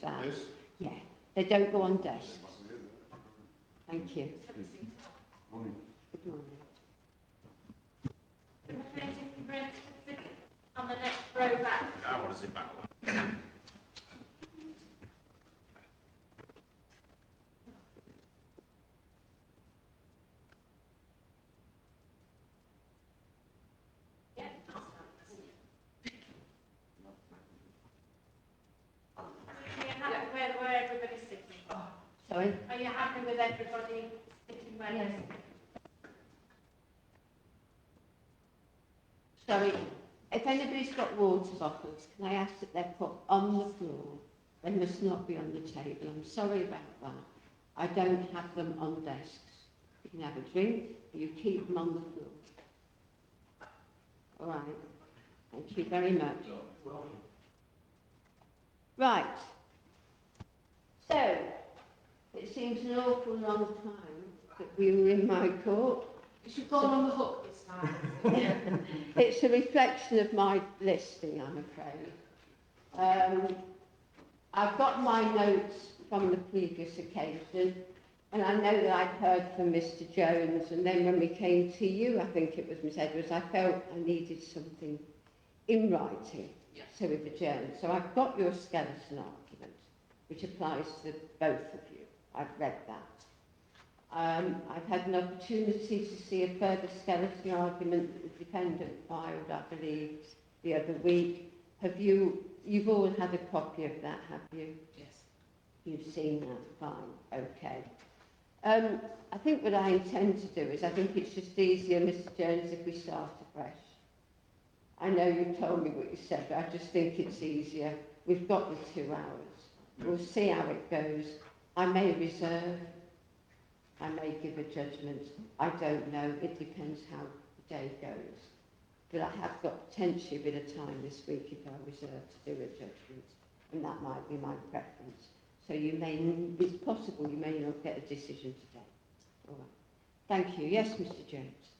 understand. Yes. Yeah, they don't go on desks. Thank you. Morning. Good morning. On the next row back. What is it about? Yeah. Are you happy where everybody's sitting? Sorry? Are you happy with everybody sitting where they're sitting? Sorry, if anybody's got water bottles, can I ask that they're put on the floor? They must not be on the table. I'm sorry about that. I don't have them on desks. You can have a drink, but you keep them on the floor. All right. Thank you very much. Right. So, it seems an awful long time that we were in my court. You should go on the hook this time. It's a reflection of my listing, I'm afraid. I've got my notes from the previous occasion, and I know that I'd heard from Mr. Jones, and then when we came to you, I think it was Miss Edwards, I felt I needed something in writing, so we've adjourned. So I've got your skeleton argument, which applies to both of you. I've read that. I've had an opportunity to see a further skeleton argument that the defendant filed, I believe, the other week. You've all had a copy of that, have you? Yes. You've seen that, fine, okay. I think what I intend to do is, I think it's just easier, Mr. Jones, if we start afresh. I know you told me what you said, but I just think it's easier. We've got the 2 hours. We'll see how it goes. I may reserve. I may give a judgment. I don't know. It depends how the day goes. But I have got potentially a bit of time this week if I reserve to do a judgment, and that might be my preference. So it's possible you may not get a decision today. All right. Thank you. Yes, Mr. Jones.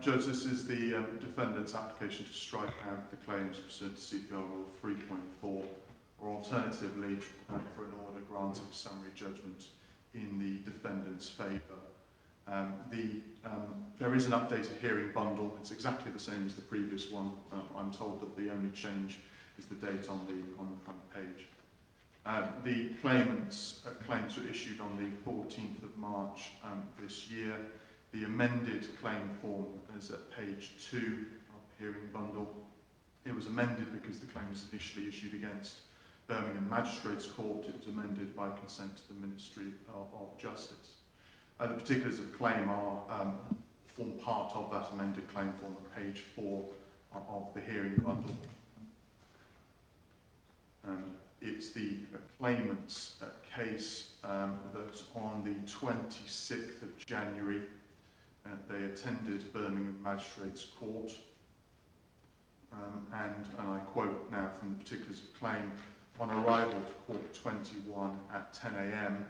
Judge, this is the defendant's application to strike out the claims pursuant to CPR Rule 3.4, or alternatively for an order granting summary judgment in the defendant's favour. There is an updated hearing bundle. It's exactly the same as the previous one. I'm told that the only change is the date on the front page. The claimants' claims were issued on the 14th of March this year. The amended claim form is at page 2 of the hearing bundle. It was amended because the claim was initially issued against Birmingham Magistrates Court. It was amended by consent to the Ministry of Justice. The particulars of the claim form part of that amended claim form at page 4 of the hearing bundle. It's the claimant's case that on the 26th of January they attended Birmingham Magistrates Court, and I quote now from the particulars of the claim: on arrival to Court 21 at 10 a.m,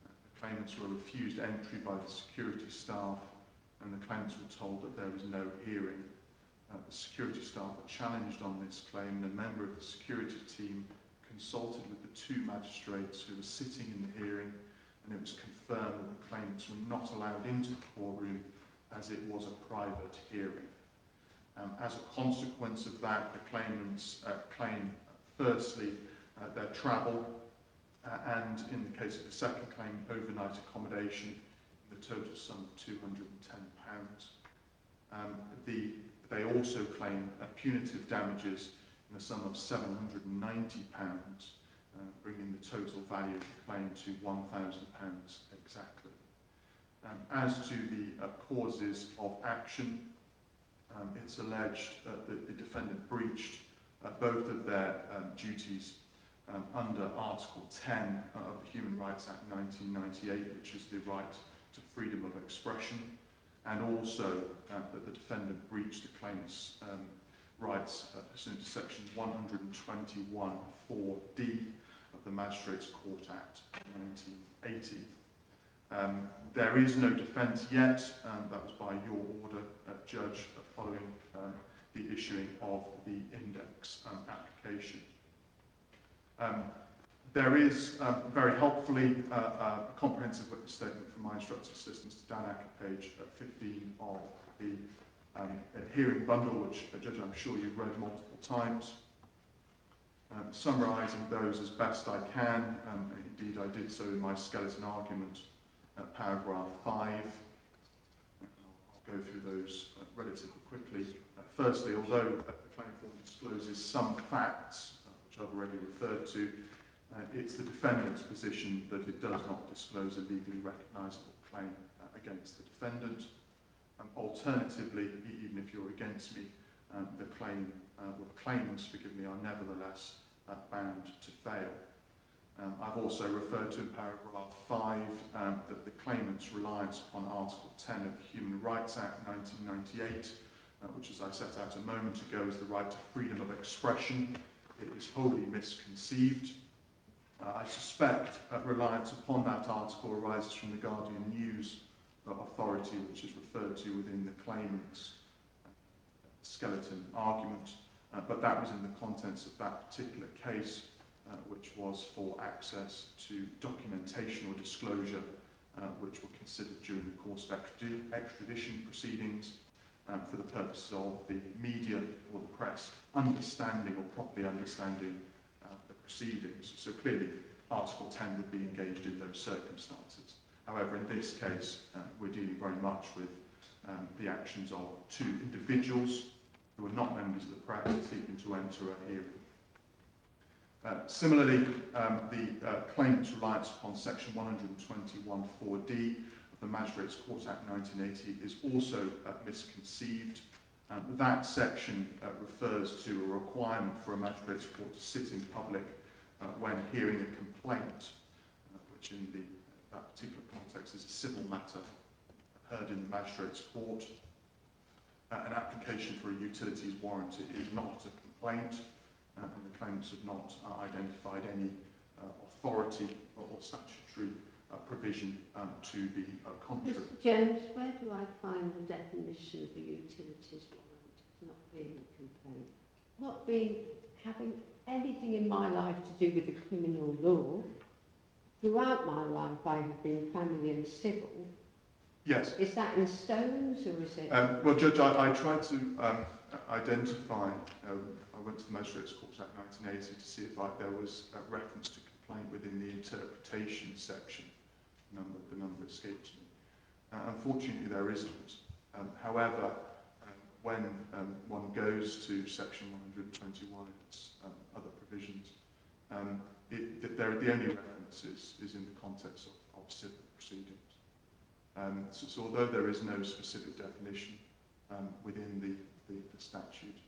the claimants were refused entry by the security staff, and the claimants were told that there was no hearing. The security staff were challenged on this claim, and a member of the security team consulted with the 2 magistrates who were sitting in the hearing, and it was confirmed that the claimants were not allowed into the courtroom as it was a private hearing. As a consequence of that, the claimants claim, firstly, their travel, and in the case of the second claim, overnight accommodation, in the total sum of £210. They also claim punitive damages in the sum of £790, bringing the total value of the claim to £1,000 exactly. As to the causes of action, it's alleged that the defendant breached both of their duties under Article 10 of the Human Rights Act 1998, which is the right to freedom of expression, and also that the defendant breached the claimant's rights pursuant to section 121(4)(d) of the Magistrates Court Act 1980. There is no defence yet. That was by your order, Judge, following the issuing of the index application. There is very helpfully a comprehensive witness statement from my instructor assistants to Dan Acker, page 15 of the hearing bundle, which, Judge, I'm sure you've read multiple times. Summarising those as best I can, indeed I did so in my skeleton argument at paragraph 5. I'll go through those relatively quickly. Firstly, although the claim form discloses some facts, which I've already referred to, it's the defendant's position that it does not disclose a legally recognisable claim against the defendant. Alternatively, even if you're against me, the claims, forgive me, are nevertheless bound to fail. I've also referred to in paragraph 5 that the claimant's reliance upon Article 10 of the Human Rights Act 1998, which, as I set out a moment ago, is the right to freedom of expression. It is wholly misconceived. I suspect reliance upon that article arises from the Guardian News authority, which is referred to within the claimant's skeleton argument, but that was in the contents of that particular case, which was for access to documentation or disclosure, which were considered during the course of extradition proceedings for the purposes of the media or the press understanding or properly understanding the proceedings. So clearly, Article 10 would be engaged in those circumstances. However, in this case, we're dealing very much with the actions of two individuals who are not members of the press seeking to enter a hearing. Similarly, the claimant's reliance upon Section 121(4)(d) of the Magistrates' Court Act 1980 is also misconceived. That section refers to a requirement for a magistrate's court to sit in public when hearing a complaint, which in that particular context is a civil matter heard in the magistrate's court. An application for a utilities warrant is not a complaint, and the claimants have not identified any authority or statutory provision to be contrary. Mr. Jones, where do I find the definition of a utilities warrant? Not being a complaint, not having anything in my life to do with the criminal law. Throughout my life, I have been family and civil. Yes. Is that in stones, or is it? Well, Judge, I tried to identify, I went to the Magistrates' Court Act 1980 to see if there was a reference to complaint within the interpretation section. The number escaped me. Unfortunately, there isn't. However, when one goes to Section 121 and its other provisions, the only reference is in the context of civil proceedings. So although there is no specific definition within the statute,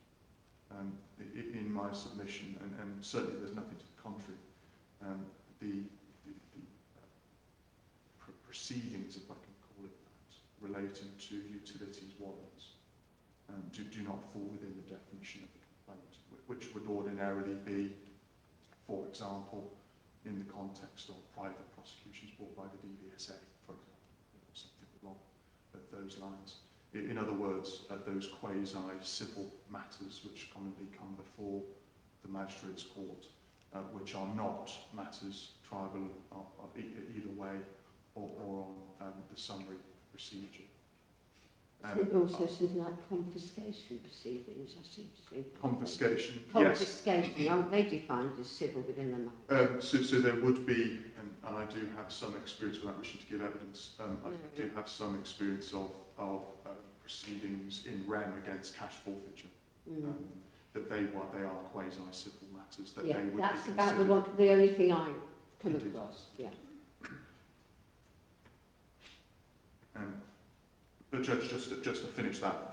in my submission, and certainly there's nothing to the contrary, the proceedings, if I can call it that, relating to utilities warrants do not fall within the definition of the complaint, which would ordinarily be, for example, in the context of private prosecutions brought by the DVSA, for example, something along those lines. In other words, those quasi-civil matters which commonly come before the Magistrates' Court, which are not matters triable either way or on the summary procedure. It also says like confiscation proceedings, I seem to think. Confiscation, Confiscation, yes. aren't they defined as civil within the law? So there would be, and I do have some experience without wishing to give evidence, I do have some experience of proceedings in rem against cash forfeiture. That they are quasi-civil matters. That they would that's be about the only thing I come Indeed. across. Yeah. But Judge, just to finish that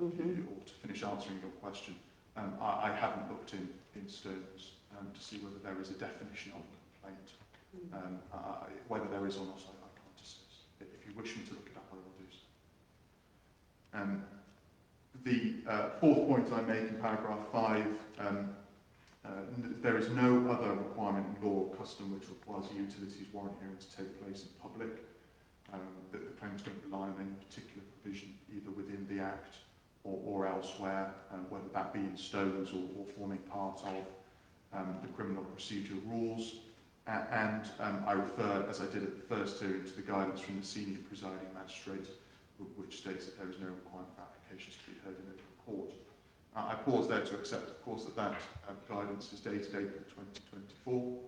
or to finish answering your question, I haven't looked in stones to see whether there is a definition of complaint. Whether there is or not, I can't assess. If you wish me to look it up, I will do so. The fourth point I make in paragraph 5, there is no other requirement in law or custom which requires a utilities warrant hearing to take place in public. That the claimants don't rely on any particular provision either within the Act or elsewhere, whether that be in stones or forming part of the criminal procedure rules. I refer, as I did at the first hearing, to the guidance from the senior presiding magistrate, which states that there is no requirement for applications to be heard in open court. I pause there to accept, of course, that guidance is dated April 2024.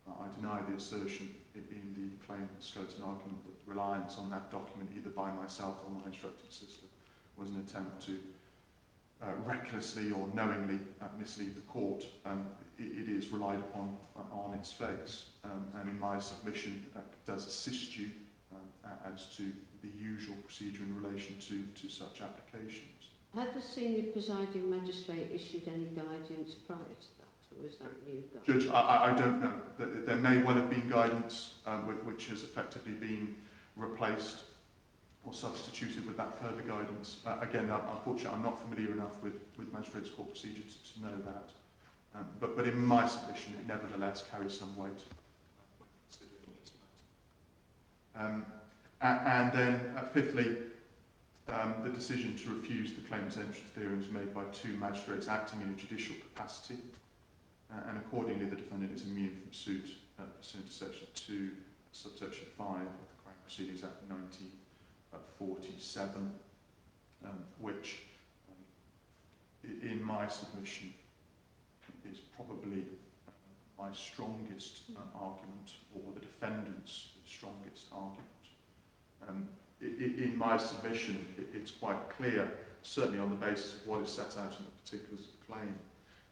I deny the assertion in the claimant's skeleton argument that reliance on that document, either by myself or my instructing system, was an attempt to recklessly or knowingly mislead the court. It is relied upon on its face, and in my submission does assist you as to the usual procedure in relation to such applications. Had the senior presiding magistrate issued any guidance prior to that, or was that new guidance? Judge, I don't know. There may well have been guidance which has effectively been replaced or substituted with that further guidance. Again, unfortunately, I'm not familiar enough with Magistrates' Court procedure to know that. But in my submission, it nevertheless carries some weight when considering this matter. And then, fifthly, the decision to refuse the claimant's entrance theory was made by two magistrates acting in a judicial capacity, and accordingly the defendant is immune from suit pursuant to section 2, subsection 5 of the Crime Proceedings Act 1947, which, in my submission, is probably my strongest argument, or the defendant's strongest argument. In my submission, it's quite clear, certainly on the basis of what is set out in the particulars of the claim,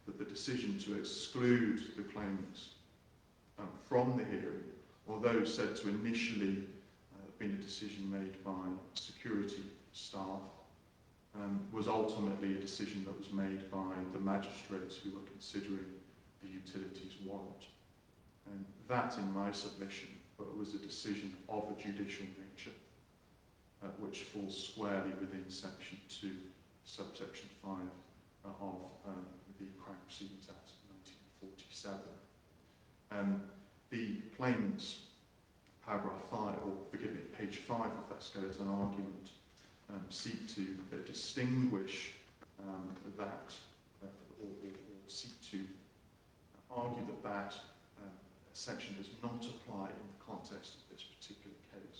that the decision to exclude the claimants from the hearing, although said to initially have been a decision made by security staff, was ultimately a decision that was made by the magistrates who were considering the utilities warrant. And that, in my submission, was a decision of a judicial nature, which falls squarely within section 2, subsection 5 of the Crime Proceedings Act 1947. The claimants, paragraph 5, or forgive me, page 5 of that skeleton argument, seek to distinguish that, or seek to argue that section does not apply in the context of this particular case.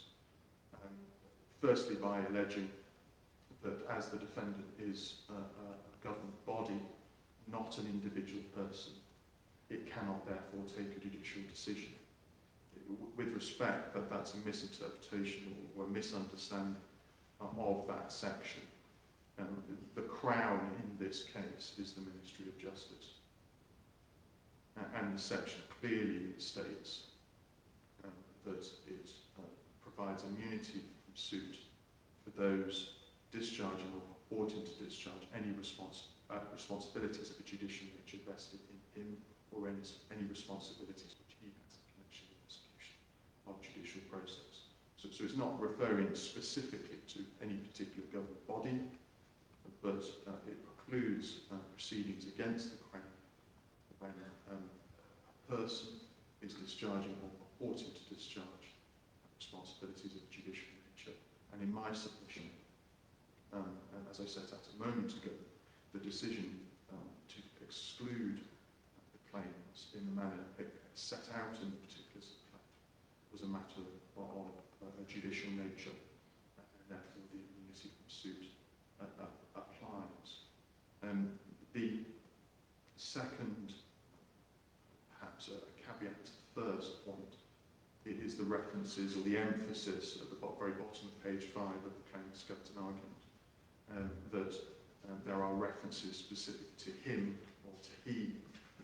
Firstly, by alleging that as the defendant is a government body, not an individual person, it cannot therefore take a judicial decision. With respect, that's a misinterpretation or a misunderstanding of that section. The Crown in this case is the Ministry of Justice. And the section clearly states that it provides immunity from suit for those discharging or purporting to discharge any responsibilities of a judicial nature vested in him, or any responsibilities which he has in connection with the execution of judicial process. So it's not referring specifically to any particular government body, but it precludes proceedings against the Crown when a person is discharging or purporting to discharge responsibilities of a judicial nature. And in my submission, as I set out a moment ago, the decision to exclude the claims in the manner set out in the particulars of the claim was a matter of a judicial nature, and therefore the immunity from suit applies. The second, perhaps a caveat to the first point, it is the references or the emphasis at the very bottom of page 5 of the claimant's skeleton argument, that there are references specific to him or to he,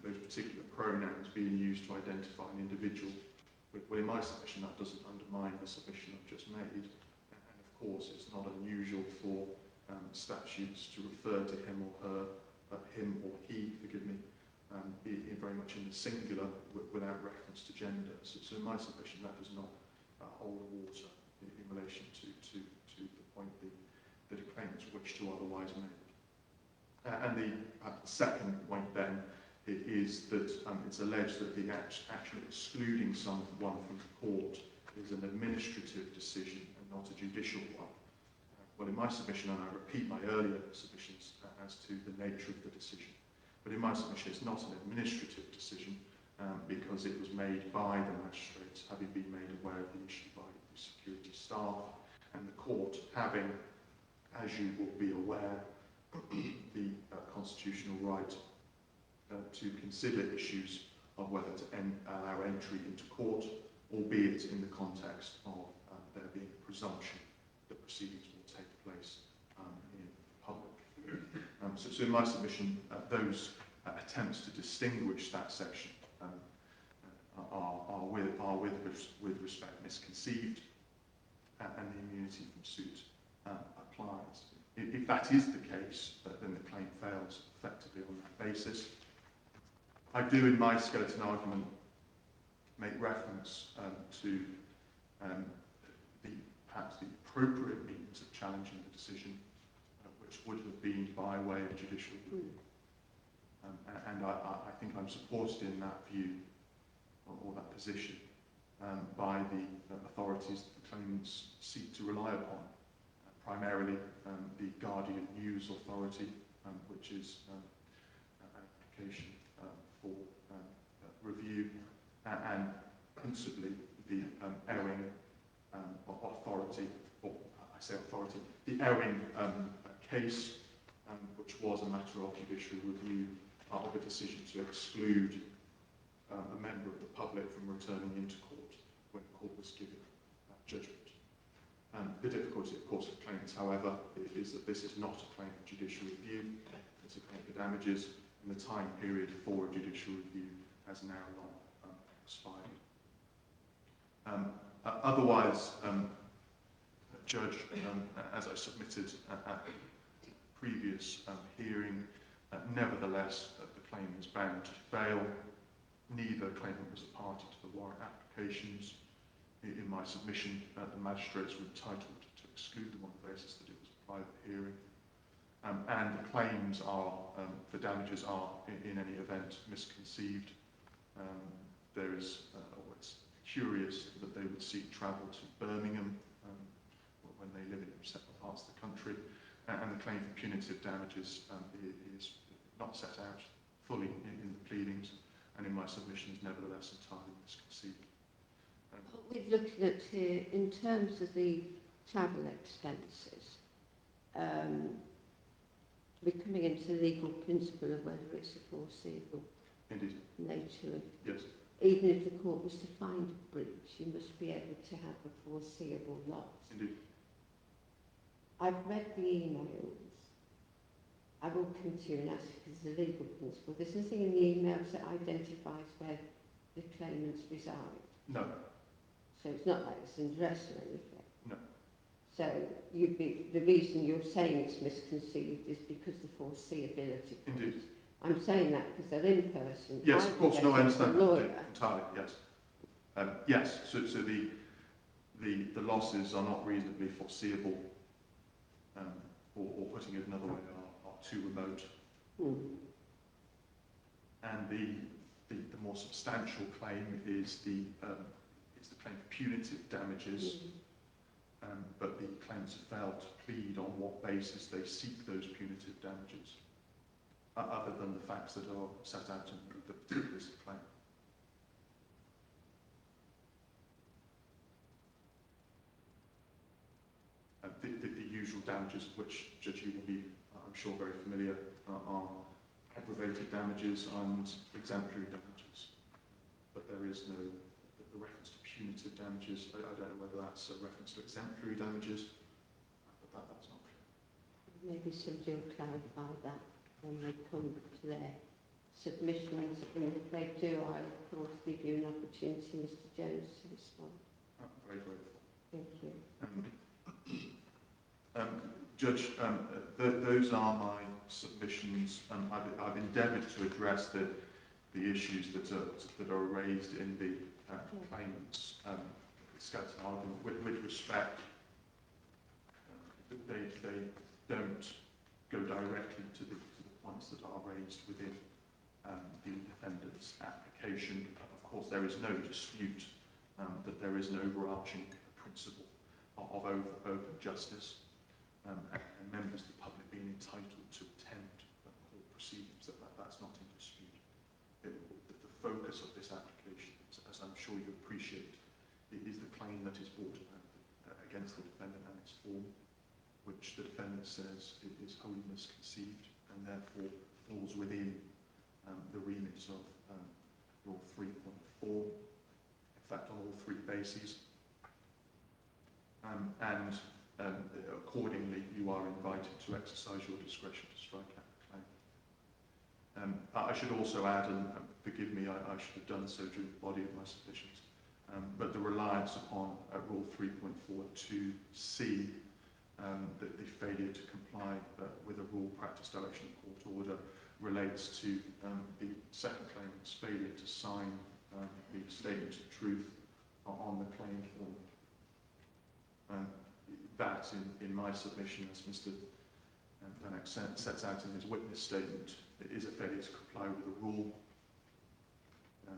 those particular pronouns being used to identify an individual. Well, in my submission, that doesn't undermine the submission I've just made. And of course, it's not unusual for statutes to refer to him or her, him or he, forgive me, very much in the singular without reference to gender. So in my submission, that does not hold water in relation to the point that the claimants wish to otherwise make. And the second point then is that it's alleged that the action excluding someone from the court is an administrative decision and not a judicial one. Well, in my submission, and I repeat my earlier submissions as to the nature of the decision, but in my submission it's not an administrative decision, because it was made by the magistrates, having been made aware of the issue by the security staff, and the court having, as you will be aware, the constitutional right to consider issues of whether to allow entry into court, albeit in the context of there being a presumption that proceedings will take place in public. So in my submission, those attempts to distinguish that section are with respect misconceived, and the immunity from suit applies. If that is the case, then the claim fails effectively on that basis. I do, in my skeleton argument, make reference to perhaps the appropriate means of challenging the decision, which would have been by way of judicial review. And I think I'm supported in that view, or that position, by the authorities that the claimants seek to rely upon, primarily the Guardian News Authority, which is an application for review, and principally the Ewing Authority, or I say authority, the Ewing case, which was a matter of judicial review of a decision to exclude a member of the public from returning into court when the court was giving judgment. The difficulty, of course, of claimants, however, is that this is not a claim for judicial review, it's a claim for damages, and the time period for a judicial review has now long expired. Otherwise, Judge, as I submitted at the previous hearing, nevertheless, the claim is bound to fail. Neither claimant was a party to the warrant applications. In my submission, the magistrates were entitled to exclude them on the basis that it was a private hearing. And the claims are, for damages are, in any event, misconceived. There is, it's curious that they would seek travel to Birmingham when they live in separate parts of the country. And the claim for punitive damages is not set out fully in the pleadings, and in my submission is nevertheless entirely misconceived. What we're looking at here, in terms of the travel expenses, we're coming into the legal principle of whether it's a foreseeable Indeed. nature. Yes. Even if the court was to find a breach, you must be able to have a foreseeable loss. Indeed. I've read the emails. I will come to you and ask if there's a legal principle. There's nothing in the emails that identifies where the claimants reside. No. So it's not like it's an address or anything. No. So the reason you're saying it's misconceived is because the foreseeability. Indeed. I'm saying that because they're in person. Yes, of course. No, I understand that entirely. Yes. Yes. So the losses are not reasonably foreseeable, or putting it another way, are too remote. And the more substantial claim is the claim for punitive damages. But the claimants have failed to plead on what basis they seek those punitive damages, other than the facts that are set out in the particulars of the claim. The usual damages, which, Judge, you will be, I'm sure, very familiar, are aggravated damages and exemplary damages. But there is no the reference to punitive damages. I don't know whether that's a reference to exemplary damages, but that's not clear. Maybe somebody will clarify that when they come to their submissions, and if they do, I'll of course give you an opportunity, Mr. Jones, to respond. Very grateful. Thank you. Judge, those are my submissions. I've endeavoured to address the issues that are raised in the claimant's skeleton argument with respect. They don't go directly to the points that are raised within the defendant's application. Of course, there is no dispute that there is an overarching principle of open justice, and members of the public being entitled to attend court proceedings. That's not in dispute. The focus of this application, as I'm sure you appreciate, it is the claim that is brought against the defendant and its form, which the defendant says it is wholly misconceived and therefore falls within the remit of Rule 3.4, in fact on all three bases. Accordingly, you are invited to exercise your discretion to strike out the claim. I should also add, and forgive me, I should have done so during the body of my submissions, but the reliance upon Rule 3.4.2c, the failure to comply with a rule, practice, direction, court order relates to the second claimant's failure to sign the statement of truth on the claim form. That, in my submission, as Mr. Van Eck sets out in his witness statement, is a failure to comply with the rule. I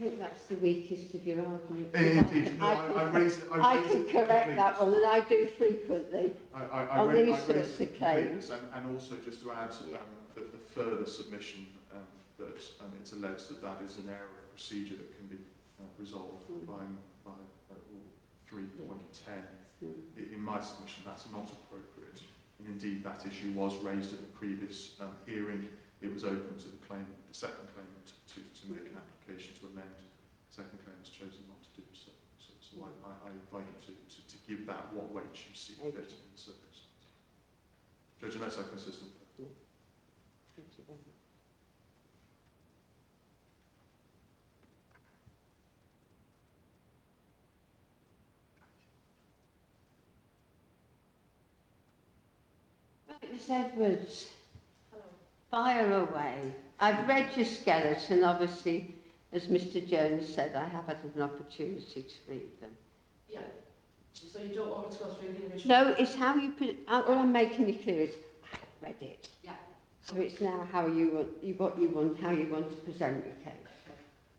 think that's the weakest of your arguments. Indeed, I can correct that one, and I do frequently on these sorts of claims. And also, just to add the further submission that it's alleged that is an error of procedure that can be resolved by Rule 3.10. In my submission, that's not appropriate. And indeed, that issue was raised at the previous hearing. It was open to the second claimant to make an application to amend. The second claimant has chosen not to do so. So I invite you to give that what weight you see fit in the circumstances. Judge, unless I'm consistent. Thank you very much. Right, Miss Edwards, fire away. I've read your skeleton, obviously, as Mr. Jones said, I have had an opportunity to read them. Yeah. So you don't want me to go through the original? No, it's how you put it, all I'm making it clear is, I've read it. Yeah. So it's now how you want, how you want to present your case.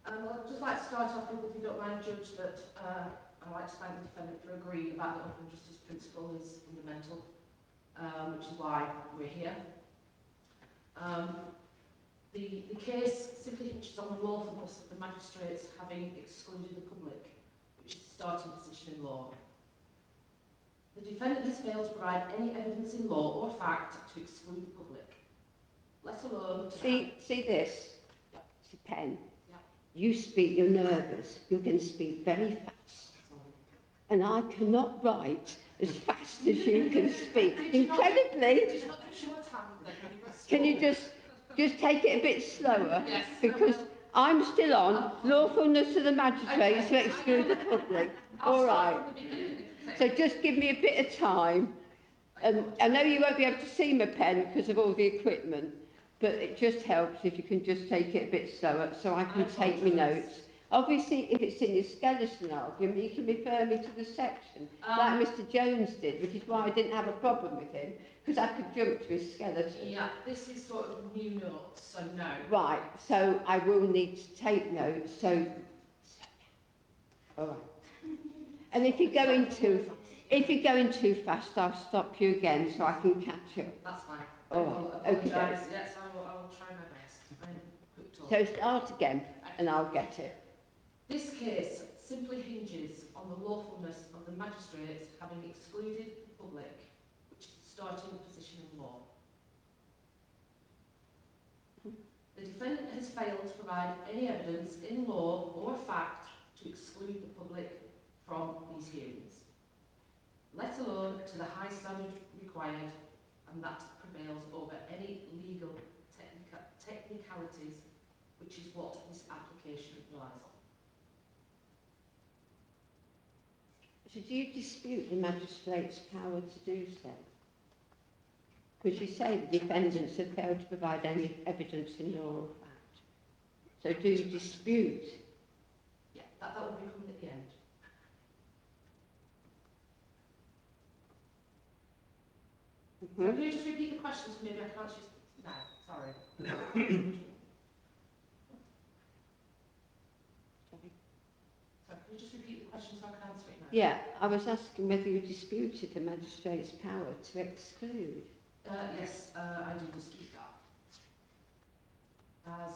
Well, I'd just like to start off with, if you don't mind, Judge, that I'd like to thank the defendant for agreeing about the open justice principle is fundamental, which is why we're here. The case simply hinges on the lawfulness of the magistrates having excluded the public, which is the starting position in law. The defendant has failed to provide any evidence in law or fact to exclude the public, let alone to... See this? Yeah. It's a pen. Yeah. You speak, you're nervous, you're going to speak very fast. And I cannot write as fast as you can speak. Incredibly. Can you just take it a bit slower? Yes. Because I'm still on lawfulness of the magistrates to exclude the public. All right. So just give me a bit of time. I know you won't be able to see my pen because of all the equipment, but it just helps if you can just take it a bit slower so I can take my notes. Obviously, if it's in your skeleton argument, you can refer me to the section, like Mr. Jones did, which is why I didn't have a problem with him, because I could jump to his skeleton. Yeah, this is sort of new notes, so no. Right, so I will need to take notes, so all right. And if you're going too fast, I'll stop you again so I can catch up. That's fine. All right, okay. Yes, I will try my best. So start again, and I'll get it. This case simply hinges on the lawfulness of the magistrates having excluded the public, which is the starting position in law. The defendant has failed to provide any evidence in law or fact to exclude the public from these hearings, let alone to the high standard required, and that prevails over any legal technicalities, which is what this application relies on. So do you dispute the magistrate's power to do so? Because you say the defendants have failed to provide any evidence in law or fact. So do you dispute? Yeah, that will be coming at the end. So can you just repeat the questions? Maybe I can't just... No, sorry. So can you just repeat the question so I can answer it now? Yeah, I was asking whether you disputed the magistrate's power to exclude. Yes, I do dispute that. As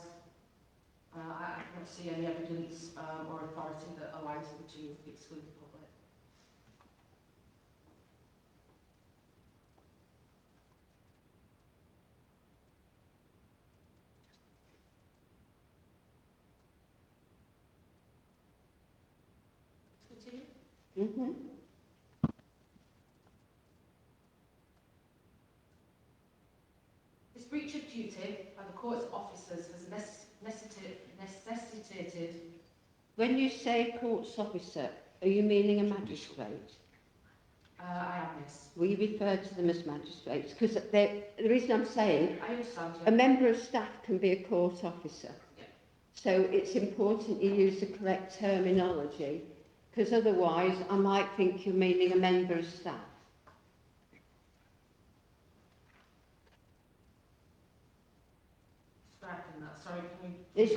I cannot see any evidence or authority that allows them to exclude the public. Continue. Mm-hmm. This breach of duty by the court's officers has necessitated. When you say court's officer, are you meaning a magistrate? I am, yes. We refer to them as magistrates because the reason I'm saying I understand. a member of staff can be a court officer. Yeah. So it's important you use the correct terminology because otherwise I might think you're meaning a member of staff. Striking that. Sorry, can we? It's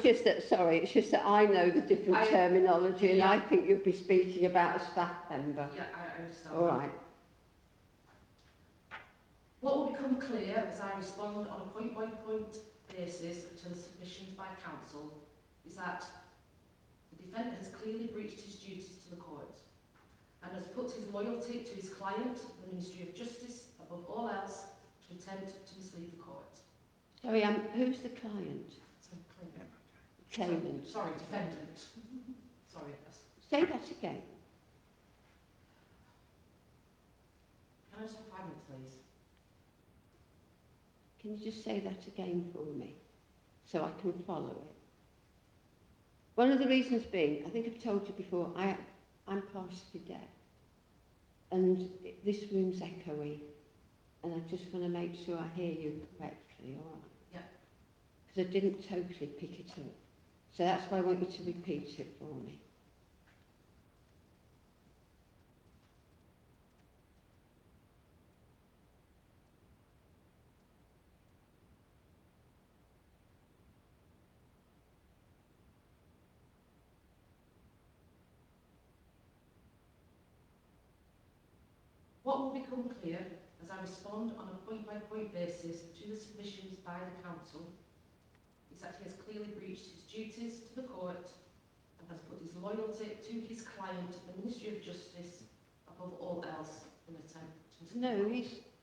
just that I know the different terminology and I think you'd be speaking about a staff member. Yeah, I understand. All right. What will become clear as I respond on a point-by-point basis to the submissions by counsel is that the defendant has clearly breached his duties to the court and has put his loyalty to his client, the Ministry of Justice, above all else, to attempt to mislead the court. Sorry, who's the client? Claimant. Sorry, defendant. Sorry, yes. Say that again. Can I just have 5 minutes, please? Can you just say that again for me so I can follow it? One of the reasons being, I think I've told you before, I'm partially deaf and this room's echoey and I just want to make sure I hear you correctly, all right? Yeah. Because I didn't totally pick it up. So that's why I want you to repeat it for me. What will become clear as I respond on a point-by-point basis to the submissions by the counsel is that he has clearly breached his duties to the court and has put his loyalty to his client, the Ministry of Justice, above all else in an attempt to... No,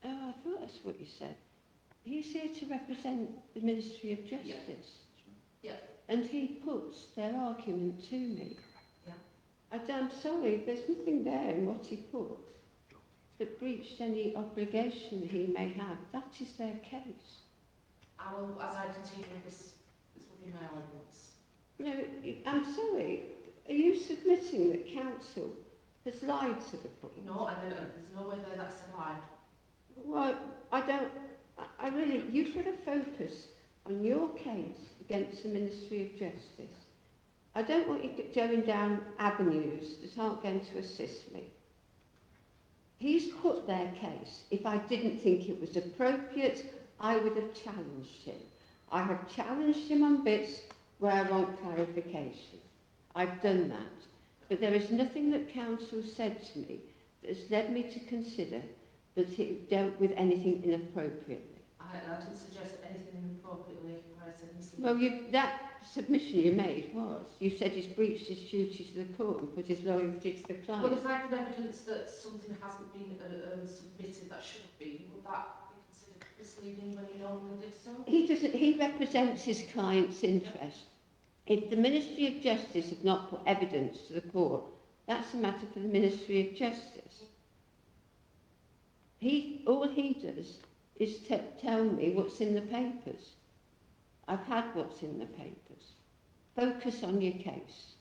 I thought that's what you said. He's here to represent the Ministry of Justice. Yeah. And he puts their argument to me. Yeah. I'm sorry, there's nothing there in what he put that breached any obligation he may have. That is their case. I will, as I continue with this will be my arguments. No, I'm sorry. Are you submitting that counsel has lied to the court? No, I don't. There's no way that that's a lie. Well, I really, you've got to focus on your case against the Ministry of Justice. I don't want you going down avenues that aren't going to assist me. He's put their case. If I didn't think it was appropriate, I would have challenged him. I have challenged him on bits where I want clarification. I've done that. But there is nothing that counsel said to me that has led me to consider that it dealt with anything inappropriately. I didn't suggest anything inappropriately. I said Well, that submission you made was, you said he's breached his duty to the court and put his loyalty to the client. Well, if I could evidence that something hasn't been submitted that should have been, would that be considered misleading when he normally did so? He represents his client's interest. If the Ministry of Justice have not put evidence to the court, that's a matter for the Ministry of Justice. All he does is tell me what's in the papers. I've had what's in the papers. Focus on your case.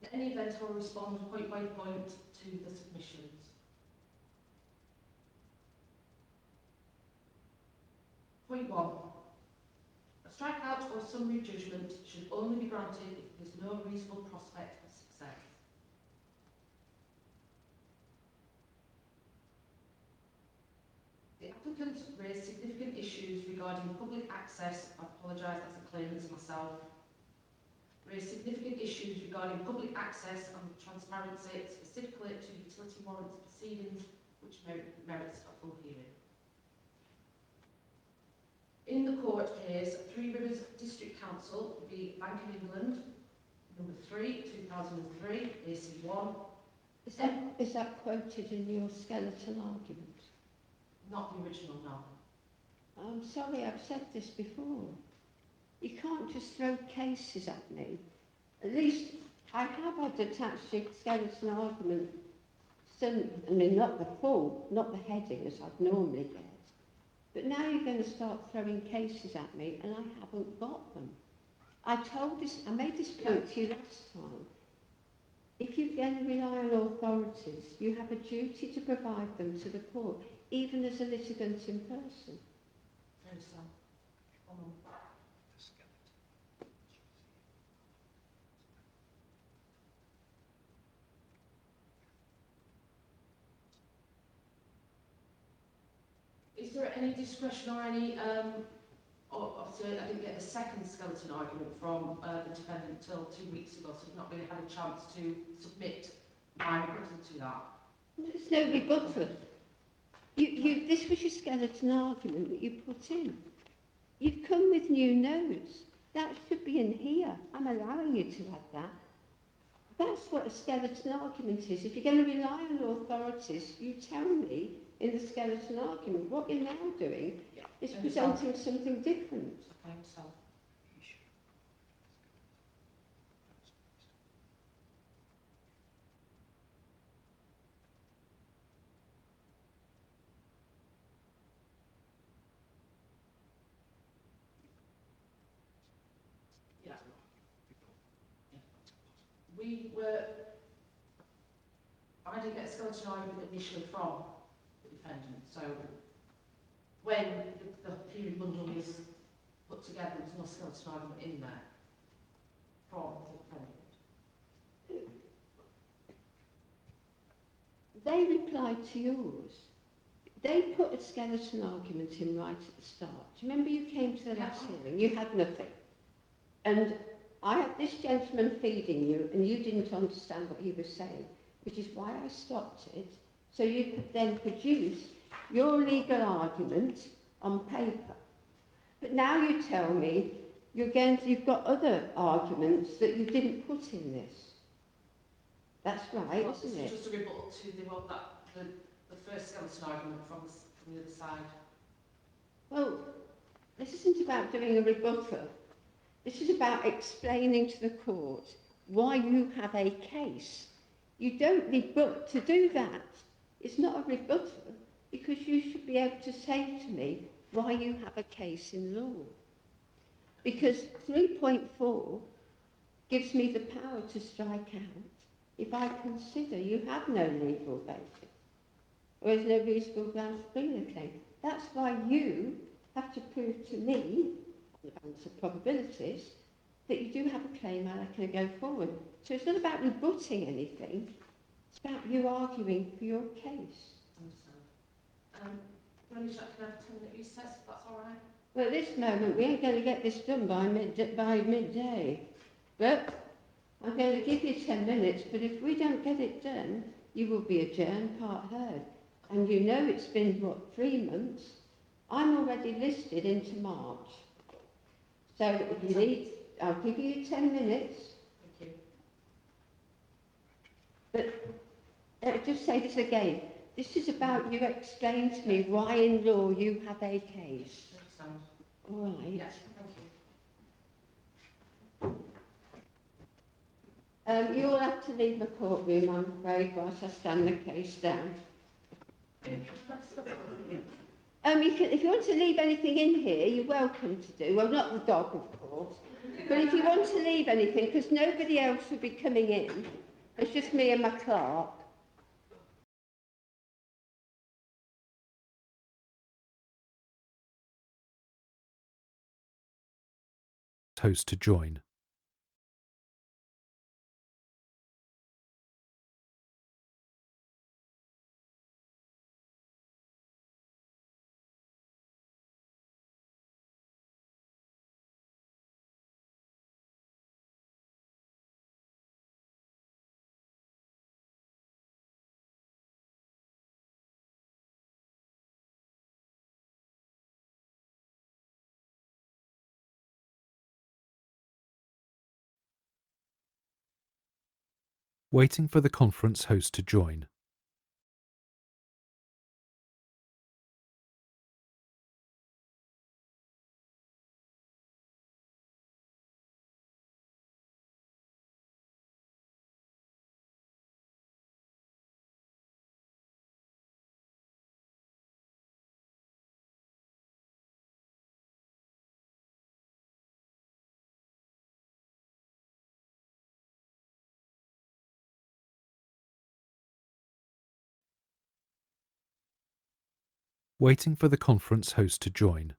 In any event, I will respond point by point to the submissions. Point 1. A strikeout or summary judgment should only be granted if there is no reasonable prospect of success. The applicant raised significant issues regarding public access. I apologise, that's a claimant to myself. Raised significant issues regarding public access and transparency, specifically to utility warrants proceedings, which merits a full hearing. In the court case, Three Rivers District Council v Bank of England, number 3, 2003, AC1. Is that quoted in your skeleton argument? Not the original, no. I'm sorry, I've said this before. You can't just throw cases at me. At least I have had attached a skeleton argument, I mean, not the full, not the heading as I'd normally get. But now you're going to start throwing cases at me and I haven't got them. I made this point to you last time. If you're going to rely on authorities, you have a duty to provide them to the court, even as a litigant in person. I understand. Is there any discretion or any, obviously I didn't get the second skeleton argument from the defendant until 2 weeks ago, so I've not really had a chance to submit my rebuttal to that. There's no rebuttal. This was your skeleton argument that you put in. You've come with new notes. That should be in here. I'm allowing you to add that. That's what a skeleton argument is. If you're going to rely on authorities, you tell me in the skeleton argument. What you're now doing is presenting something different. Okay, so. Yeah. I didn't get a skeleton argument initially from the defendant, so when the hearing bundle was put together, there was no skeleton argument in there from the defendant. They replied to yours. They put a skeleton argument in right at the start. Do you remember you came to the last hearing? You had nothing. And I had this gentleman feeding you and you didn't understand what he was saying, which is why I stopped it, so you could then produce your legal argument on paper. But now you tell me you've got other arguments that you didn't put in this. That's right, Well, isn't it? Just a rebuttal to the first skeleton argument from the other side. Well, this isn't about doing a rebuttal. This is about explaining to the court why you have a case. You don't rebut to do that. It's not a rebuttal because you should be able to say to me why you have a case in law. Because 3.4 gives me the power to strike out if I consider you have no legal basis or there's no reasonable grounds to bring the claim. That's why you have to prove to me, on the balance of probabilities, that you do have a claim and I can go forward. So it's not about rebutting anything, it's about you arguing for your case. Can I have a 10-minute recess, if that's all right? Well, at this moment, we ain't going to get this done by midday. But I'm going to give you 10 minutes, but if we don't get it done, you will be adjourned, part heard. And you know it's been, 3 months? I'm already listed into March. So if you need, I'll give you 10 minutes. Thank you. But let me just say this again. This is about you explain to me why in law you have a case. Understand. All right. Yes, thank you. You will have to leave the courtroom, I'm afraid, whilst I stand the case down. If you want to leave anything in here, you're welcome to do. Well, not the dog, of course. But if you want to leave anything, because nobody else will be coming in, it's just me and my clerk. Host to join. Waiting for the conference host to join. Waiting for the conference host to join.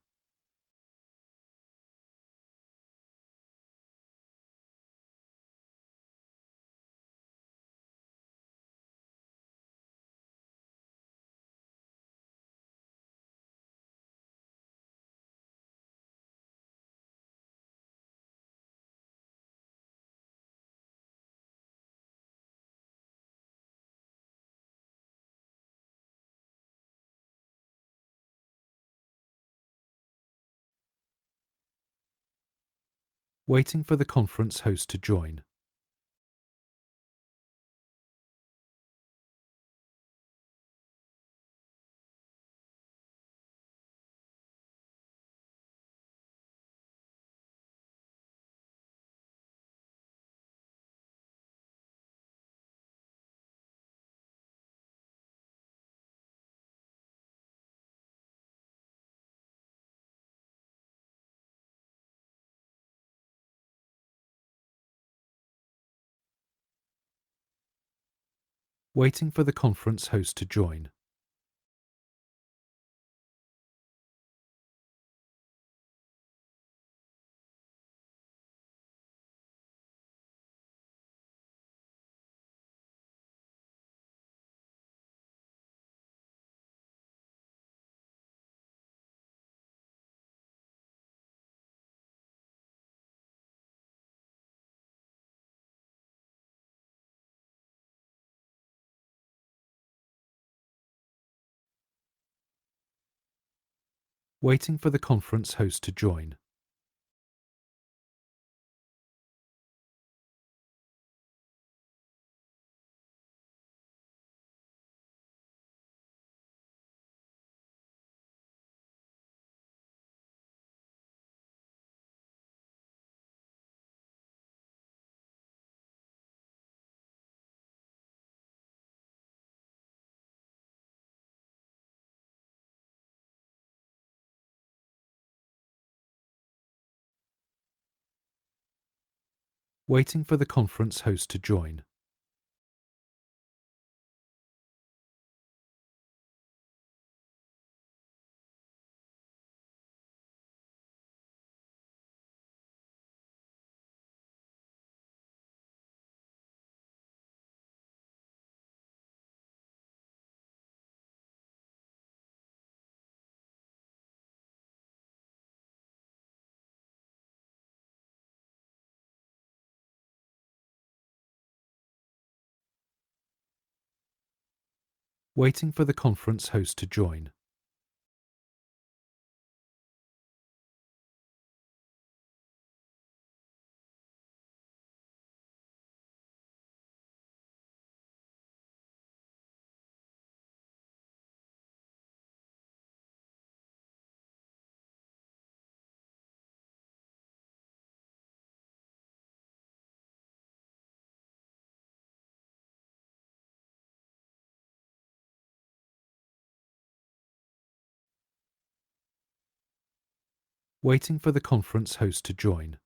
Waiting for the conference host to join. Waiting for the conference host to join. Waiting for the conference host to join. Waiting for the conference host to join. Waiting for the conference host to join. Waiting for the conference host to join.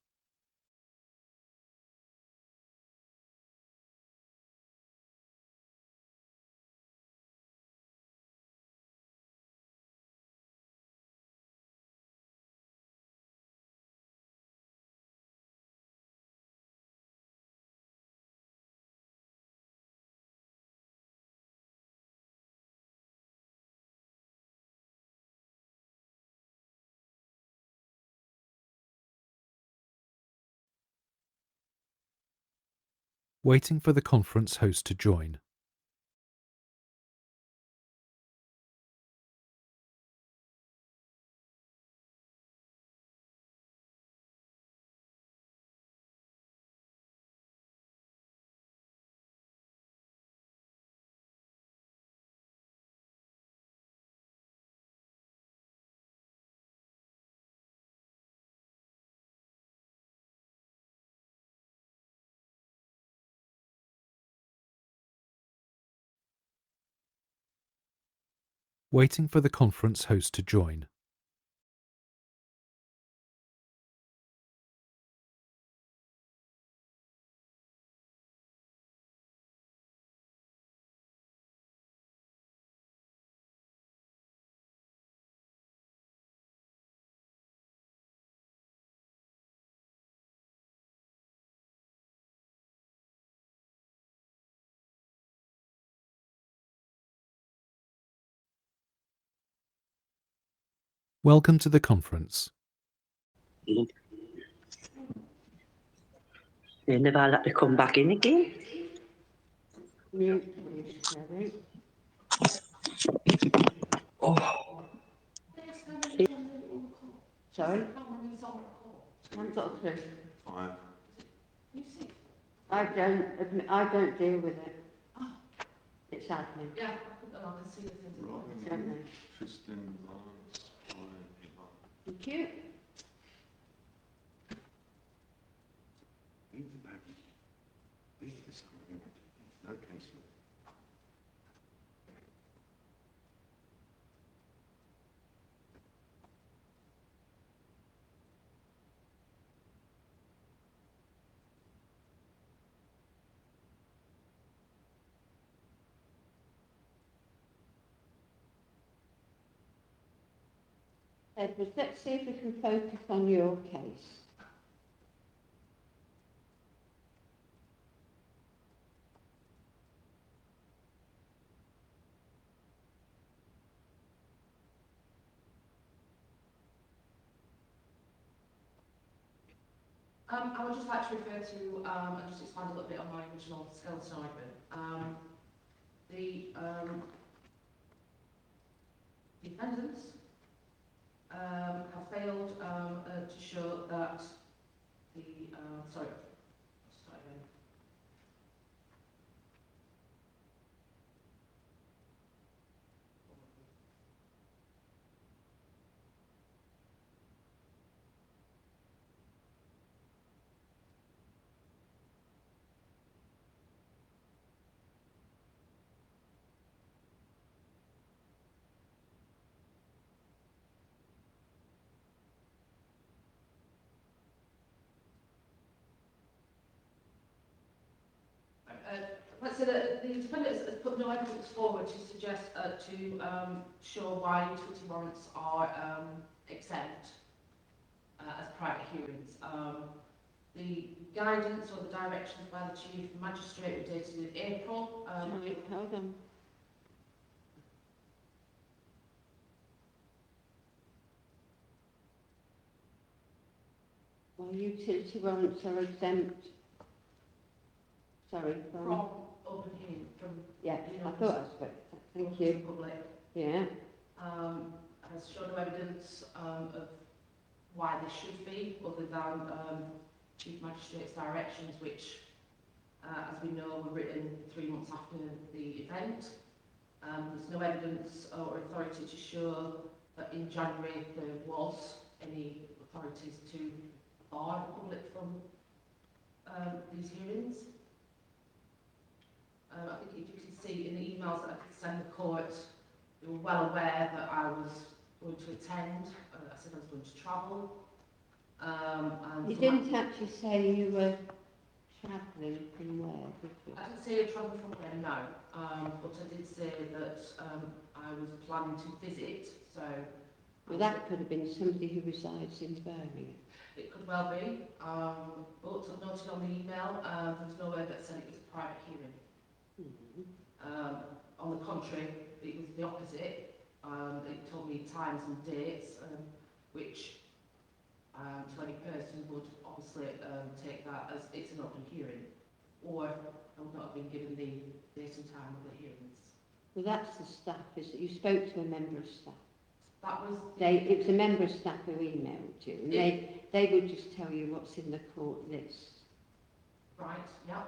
Waiting for the conference host to join. Waiting for the conference host to join. Welcome to the conference. Then have I let to come back in again? Mute, please, Kerry. Oh, Next time you on the call. Sorry? How many is on the call? I haven't got a clue. 5. You see? I don't deal with it. It's admin. Yeah, I can see the things. I don't know. 15 months. Thank you. Okay. Edward, let's see if we can focus on your case. I would just like to refer to, and just expand a little bit on my original skeleton argument. The defendants have failed to show that the, sorry, let's start again. Let's say that the defendant has put no evidence forward to suggest, show why utility warrants are exempt as private hearings. The guidance or the directions by the Chief Magistrate were dated in April. Sorry, hold on. Well, utility warrants are exempt. Sorry, From open hearing, from yeah, I thought I spoke. Thank you. public. Yeah. Has shown no evidence of why this should be, other than Chief Magistrate's directions, which, as we know, were written 3 months after the event. There's no evidence or authority to show that in January there was any authorities to bar the public from these hearings. I think if you can see in the emails that I could send the court, they were well aware that I was going to attend. I said I was going to travel. And You didn't actually say you were travelling from where, did you? I didn't say travel from there, no. But I did say that I was planning to visit, so... Well, that could have been somebody who resides in Birmingham. It could well be. But I've noted on the email, there's no word that said it was a private hearing. Mm-hmm. On the contrary, it was the opposite. It told me times and dates, which to any person would obviously take that as it's an open hearing, or I would not have been given the date and time of the hearings. Well, that's the staff, is that you spoke to a member of staff. That was... It was a member of staff who emailed you, and they would just tell you what's in the court list. Right, yeah.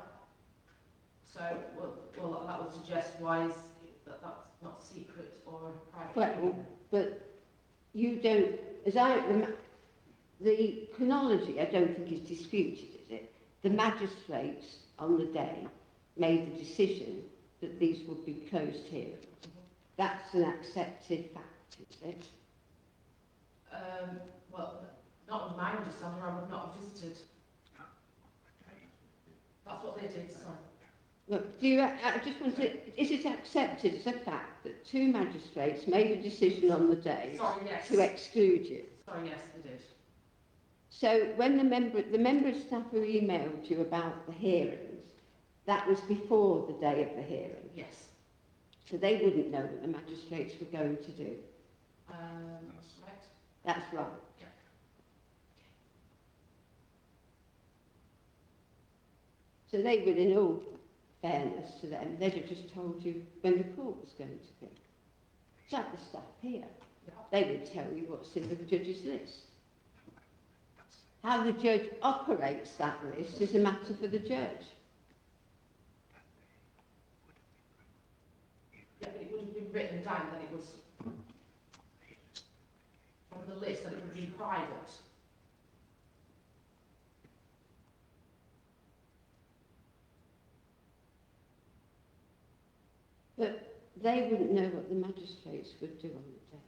So, well, that would suggest why is that that's not secret or private. Well, but you don't, as I remember, the chronology I don't think is disputed, is it? The magistrates on the day made the decision that these would be closed hearings. That's an accepted fact, is it? Well, not on my understanding, I would not have visited. That's what they did, sorry. Look, do you, I just want to, is it accepted as a fact that two magistrates made a decision on the day Sorry, yes. to exclude you? Sorry, yes, they did. So when the member of staff who emailed you about the hearings, that was before the day of the hearing? Yes. So they wouldn't know what the magistrates were going to do? Right. That's right. Yeah. So they would, in all fairness to them, they'd have just told you when the court was going to be. It's like the staff here. Yeah. They would tell you what's in the judge's list. How the judge operates that list is a matter for the judge. Yeah, but it would have been written down that it was from the list, that it would be private. But they wouldn't know what the magistrates would do on the day.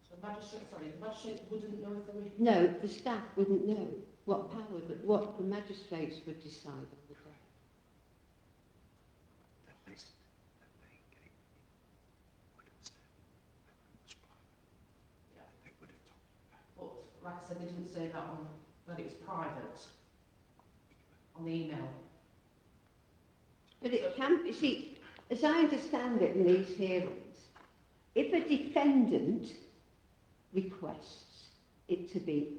So the magistrate wouldn't know if they were... No, the staff wouldn't know what the magistrates would decide on the day. But like I said, they didn't say that it was private on the email. But it can be, see, as I understand it in these hearings, if a defendant requests it to be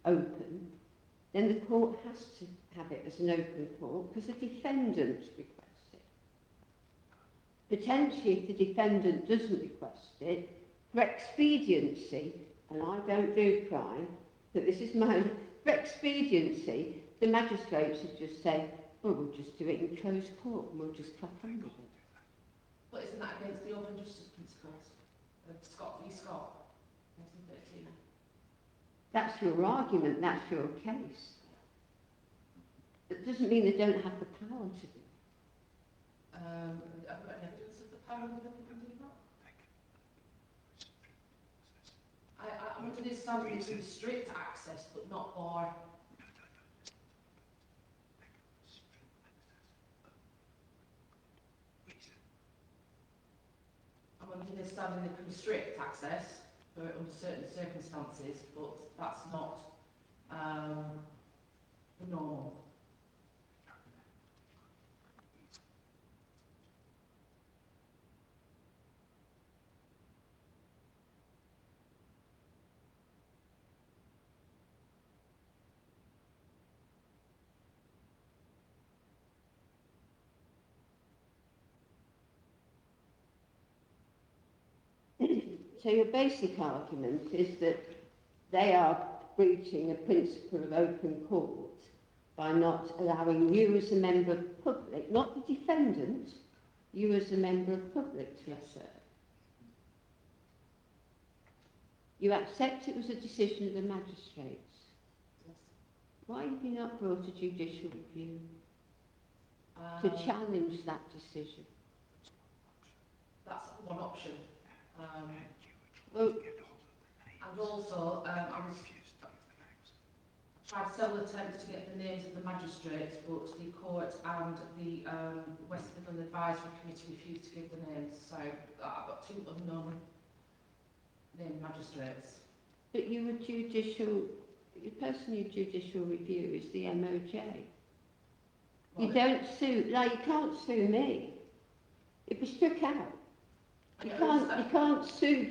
open, then the court has to have it as an open court because the defendant requests it. Potentially, if the defendant doesn't request it, for expediency, and I don't do crime, but this is mine, for expediency, the magistrates would just say, well, we'll just do it in closed court and we'll just crack on with it. But isn't that against the open justice principles of Scott v. Scott, 1913? That's your argument, that's your case. It doesn't mean they don't have the power to do it. Have we got any evidence of the power of the can do that? I'm under the understanding it's restrict access, but not bar. I'm under the understanding they can restrict access under certain circumstances, but that's not the norm. So your basic argument is that they are breaching a principle of open court by not allowing you as a member of public, not the defendant, you as a member of public to assert. You accept it was a decision of the magistrates. Yes. Why have you not brought a judicial review to challenge that decision? That's one option. Well, And also, I tried several attempts to get the names of the magistrates, but the court and the West Midland Advisory Committee refused to give the names, so I've got two unknown named magistrates. but you were judicial, the person you judicial review is the MOJ. You don't sue, like you can't sue me. It was struck out. You can't sue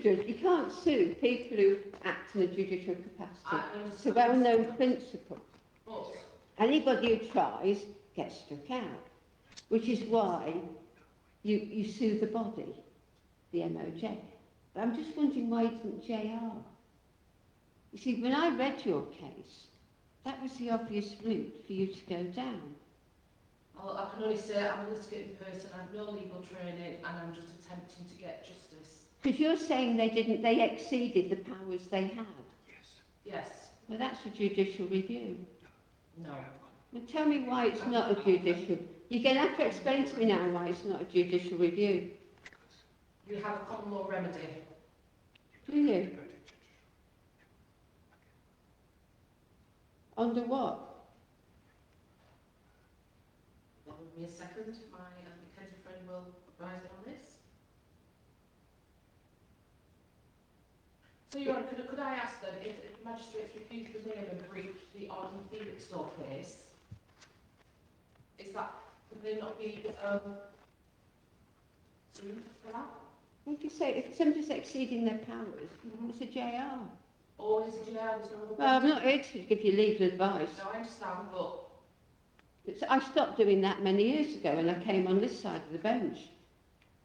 people who act in a judicial capacity. It's a well-known principle. But Anybody who tries gets struck out, which is why you sue the body, the MOJ. But I'm just wondering why you didn't JR. You see, when I read your case, that was the obvious route for you to go down. I can only say I'm a litigating person, I have no legal training, and I'm just attempting to get justice. Because you're saying they exceeded the powers they had. Yes. Well, that's a judicial review. No. Now tell me why it's not a judicial. You're going to have to explain to me now why it's not a judicial review. We have a common law remedy. Do you? Under what? Bear with me a second, my Mackenzie friend will advise me on this. So, Your Honour, could I ask then, if magistrates refuse to name and breach the Arden Felix Law case, is that, would they not be sued for that? What do you say? If somebody's exceeding their powers, it's a JR. Or is it jail? There's no other Well, I'm not here to give you legal advice. No, I understand, but I stopped doing that many years ago when I came on this side of the bench.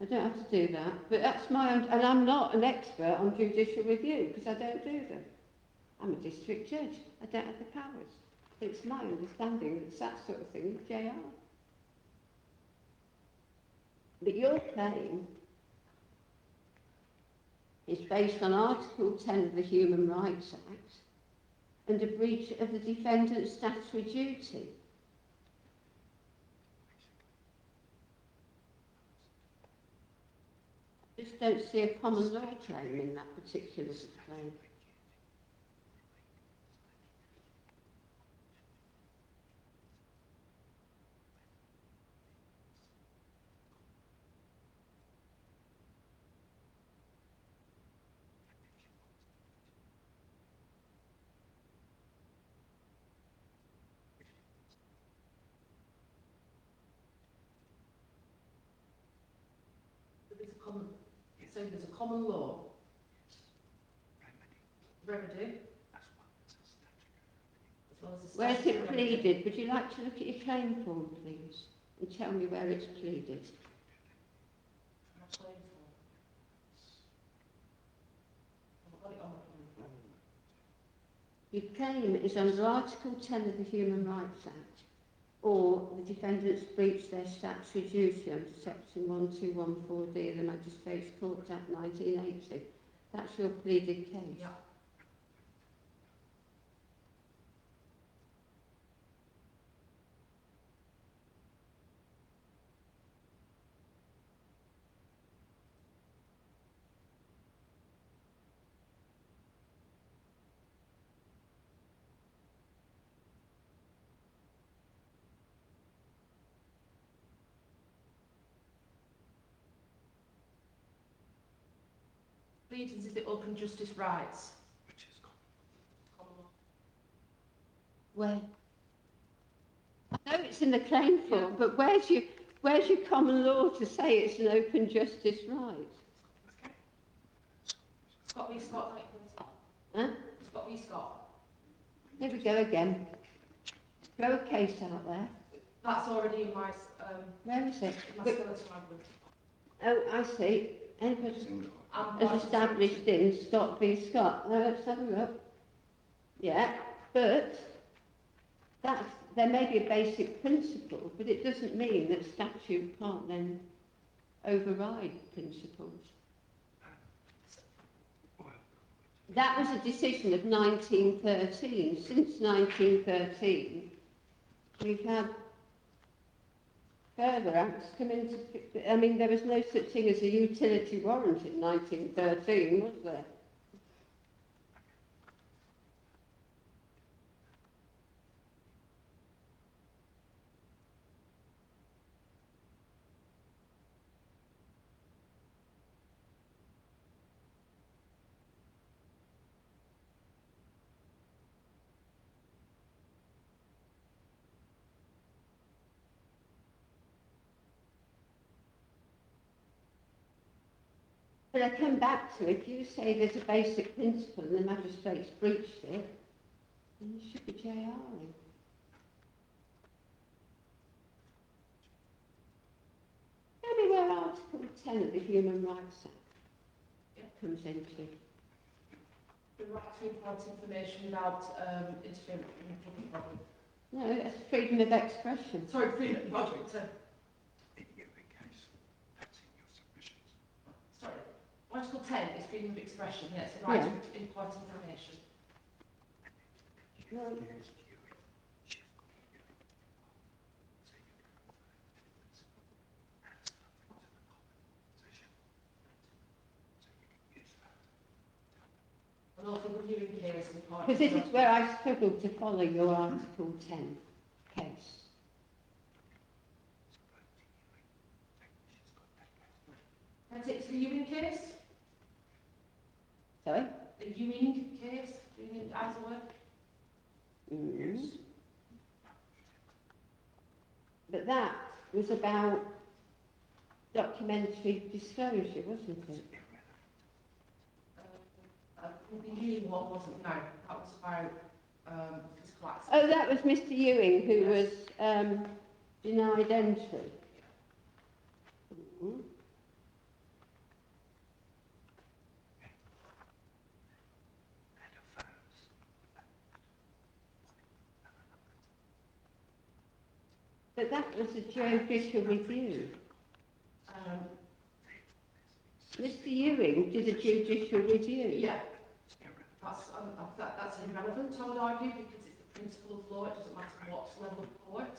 I don't have to do that, but that's my own, and I'm not an expert on judicial review because I don't do them. I'm a district judge. I don't have the powers. It's my understanding that it's that sort of thing with JR. But your claim is based on Article 10 of the Human Rights Act and a breach of the defendant's statutory duty. I just don't see a common law claim in that particular claim. there's a common, so there's a common law remedy, as well as a Where's statutory it remedy. pleaded? Would you like to look at your claim form, please, and tell me where it's pleaded? My claim form. I've got it on my claim form. Your claim is under Article 10 of the Human Rights Act, or the defendants breached their statutory duty under Section 1214D of the Magistrates' Court Act 1980. That's your pleaded case. Yeah. Pleadings, is it open justice rights? Common law. Where? I know it's in the claim form, but where's your common law to say it's an open justice right? Scott v. Scott, Huh? Scott v. Scott. Here we go again. Throw a case out there. That's already in my, Where is it? my skeleton manual. Oh, I see. Anybody And as established in Scott v. Scott. Now let's have a look. Yeah, but there may be a basic principle, but it doesn't mean that statute can't then override principles. That was a decision of 1913. Since 1913, we've had further acts come into... I mean, there was no such thing as a utility warrant in 1913, was there? But I come back to, if you say there's a basic principle and the magistrates breached it, then you should be JRing. Tell me where Article 10 of the Human Rights Act comes into. the right to impart information without interfering in public property. No, that's freedom of expression. Sorry, freedom of project. Sorry, Article 10 is freedom of expression. Yes, the right to impart information. No. the hearing case and part Because this is where I struggled to follow your Article 10 case. Can I take the Ewing case? Sorry? The Ewing case? Ewing Isleworth? Mm. But that was about documentary disclosure, wasn't it? The Ewing one wasn't, no. That was about physical access. Oh, that was Mr. Ewing who was denied entry. Mm. But that was a judicial review. Mr. Ewing did a judicial review. Yeah. That's irrelevant, I would argue, because it's the principle of law. It doesn't matter what level of court.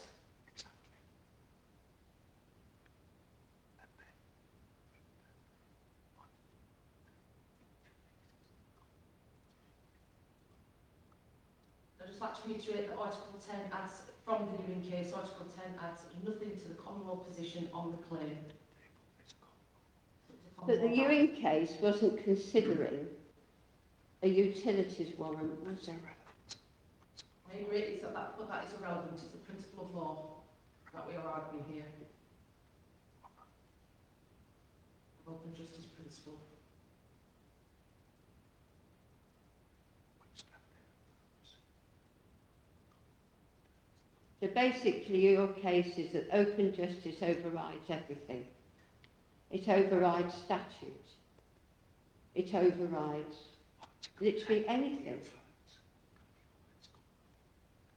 I'd just like to reiterate that Article 10 adds, from the Ewing case, Article 10 adds nothing to the common law position on the claim. But the Ewing case wasn't considering a utilities warrant, was it? I agree, it's but that is irrelevant. It's the principle of law that we are arguing here. Open justice principle. So basically your case is that open justice overrides everything. It overrides statute. It overrides literally anything.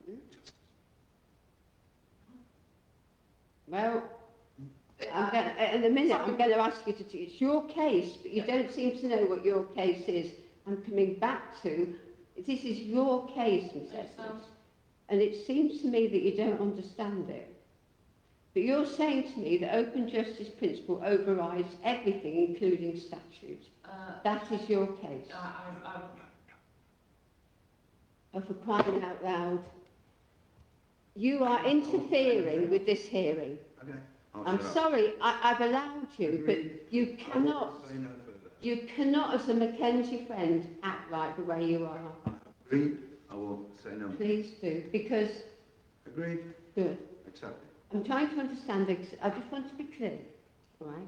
Hmm? Well, in a minute I'm going to ask you to it's your case, but you don't seem to know what your case is. I'm coming back to, this is your case, Ms. Edmonds, and it seems to me that you don't understand it. But you're saying to me that open justice principle overrides everything, including statute. That is your case. Oh, for crying out loud. You are interfering with this hearing. Okay. I'm sorry, I've allowed you, but you cannot, Say no further. you cannot, as a Mackenzie friend, act like the way you are. Agreed. I will say no. Please do, because, Agreed. good. Accepted. I'm trying to understand, I just want to be clear, all right?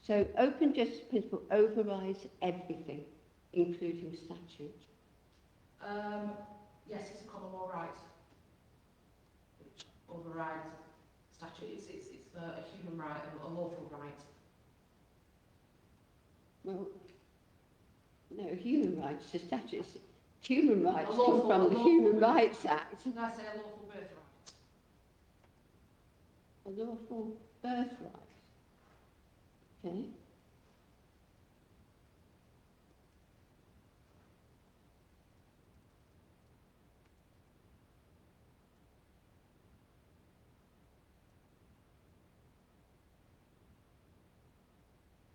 So open justice principle overrides everything, including statute. Yes, it's a common law right. Which overrides statute. It's a human right, a lawful right. Well, no, human rights, the statute, human rights A come from the Human Rights Act. Can I say a lawful birthright? A lawful birthright. Okay.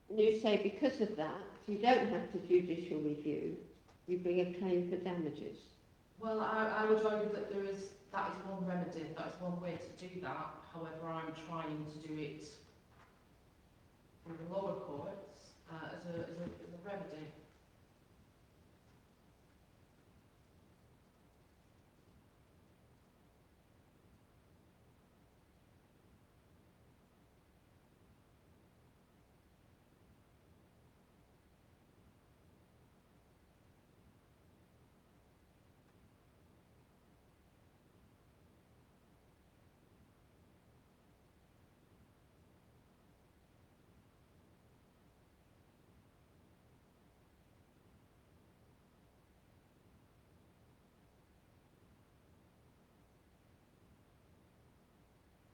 And you say because of that, you don't have to judicial review, you bring a claim for damages. Well, I would argue that that is one remedy, that is one way to do that. However, I'm trying to do it in the lower courts as a remedy.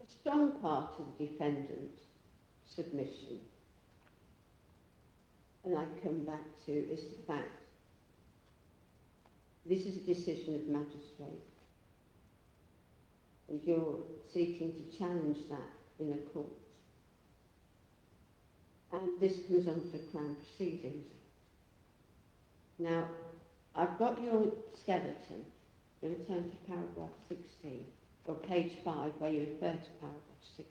A strong part of the defendant's submission, and I come back to, is the fact this is a decision of magistrate, and you're seeking to challenge that in a court. And this comes under Crown proceedings. Now, I've got your skeleton. You'll turn to paragraph 16, or page 5, where you refer to paragraph 16.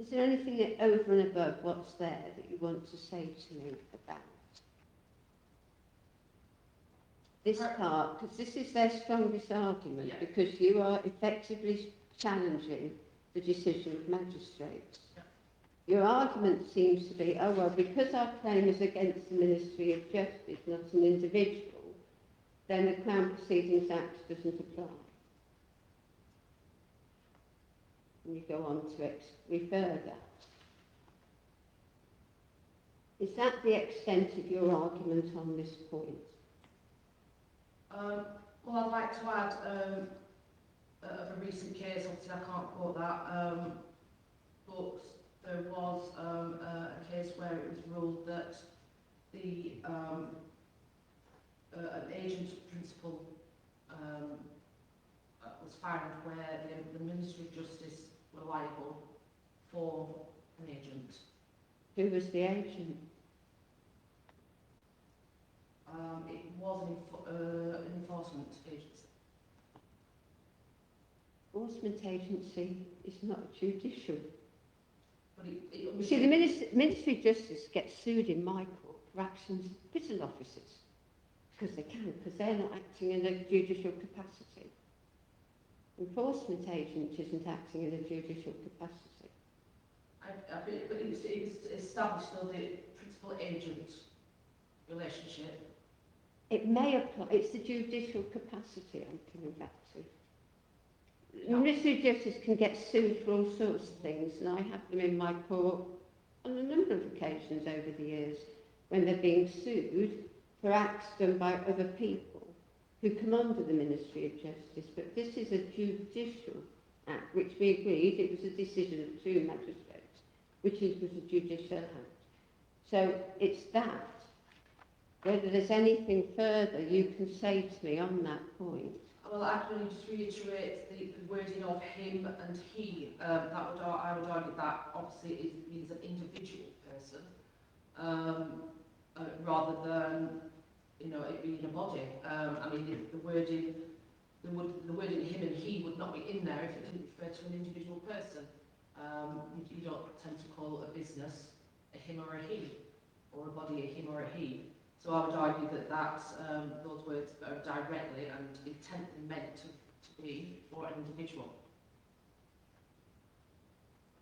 Is there anything over and above what's there that you want to say to me about this part? Because this is their strongest argument, Yeah. because you are effectively challenging the decision of magistrates. Yeah. Your argument seems to be, oh well, because our claim is against the Ministry of Justice, not an individual, then the Crown Proceedings Act doesn't apply. And you go on to refer that. Is that the extent of your argument on this point? Well, I'd like to add of a recent case, obviously I can't quote that, but there was a case where it was ruled that the an agent principal was found where the Ministry of Justice were liable for an agent. Who was the agent? It was an enforcement agency. Enforcement agency is not judicial. But it You see, the Ministry of Justice gets sued in my court for actions of prison officers, because they can, because they're not acting in a judicial capacity. Enforcement agent isn't acting in a judicial capacity. But it was established though the principal agent relationship. It may apply, it's the judicial capacity I'm coming back to. The Ministry of Justice can get sued for all sorts of things, and I have them in my court on a number of occasions over the years when they're being sued for acts done by other people who come under the Ministry of Justice. But this is a judicial act, which we agreed it was a decision of two magistrates, which was a judicial act. So it's that. Whether there's anything further you can say to me on that point. Well, I can only just reiterate the wording of him and he. I would argue that obviously it means an individual person, rather than it being a body. I mean, the wording him and he would not be in there if it didn't refer to an individual person. You don't tend to call a business a him or a he, or a body a him or a he. So I would argue that those words are directly and intently meant to be for an individual.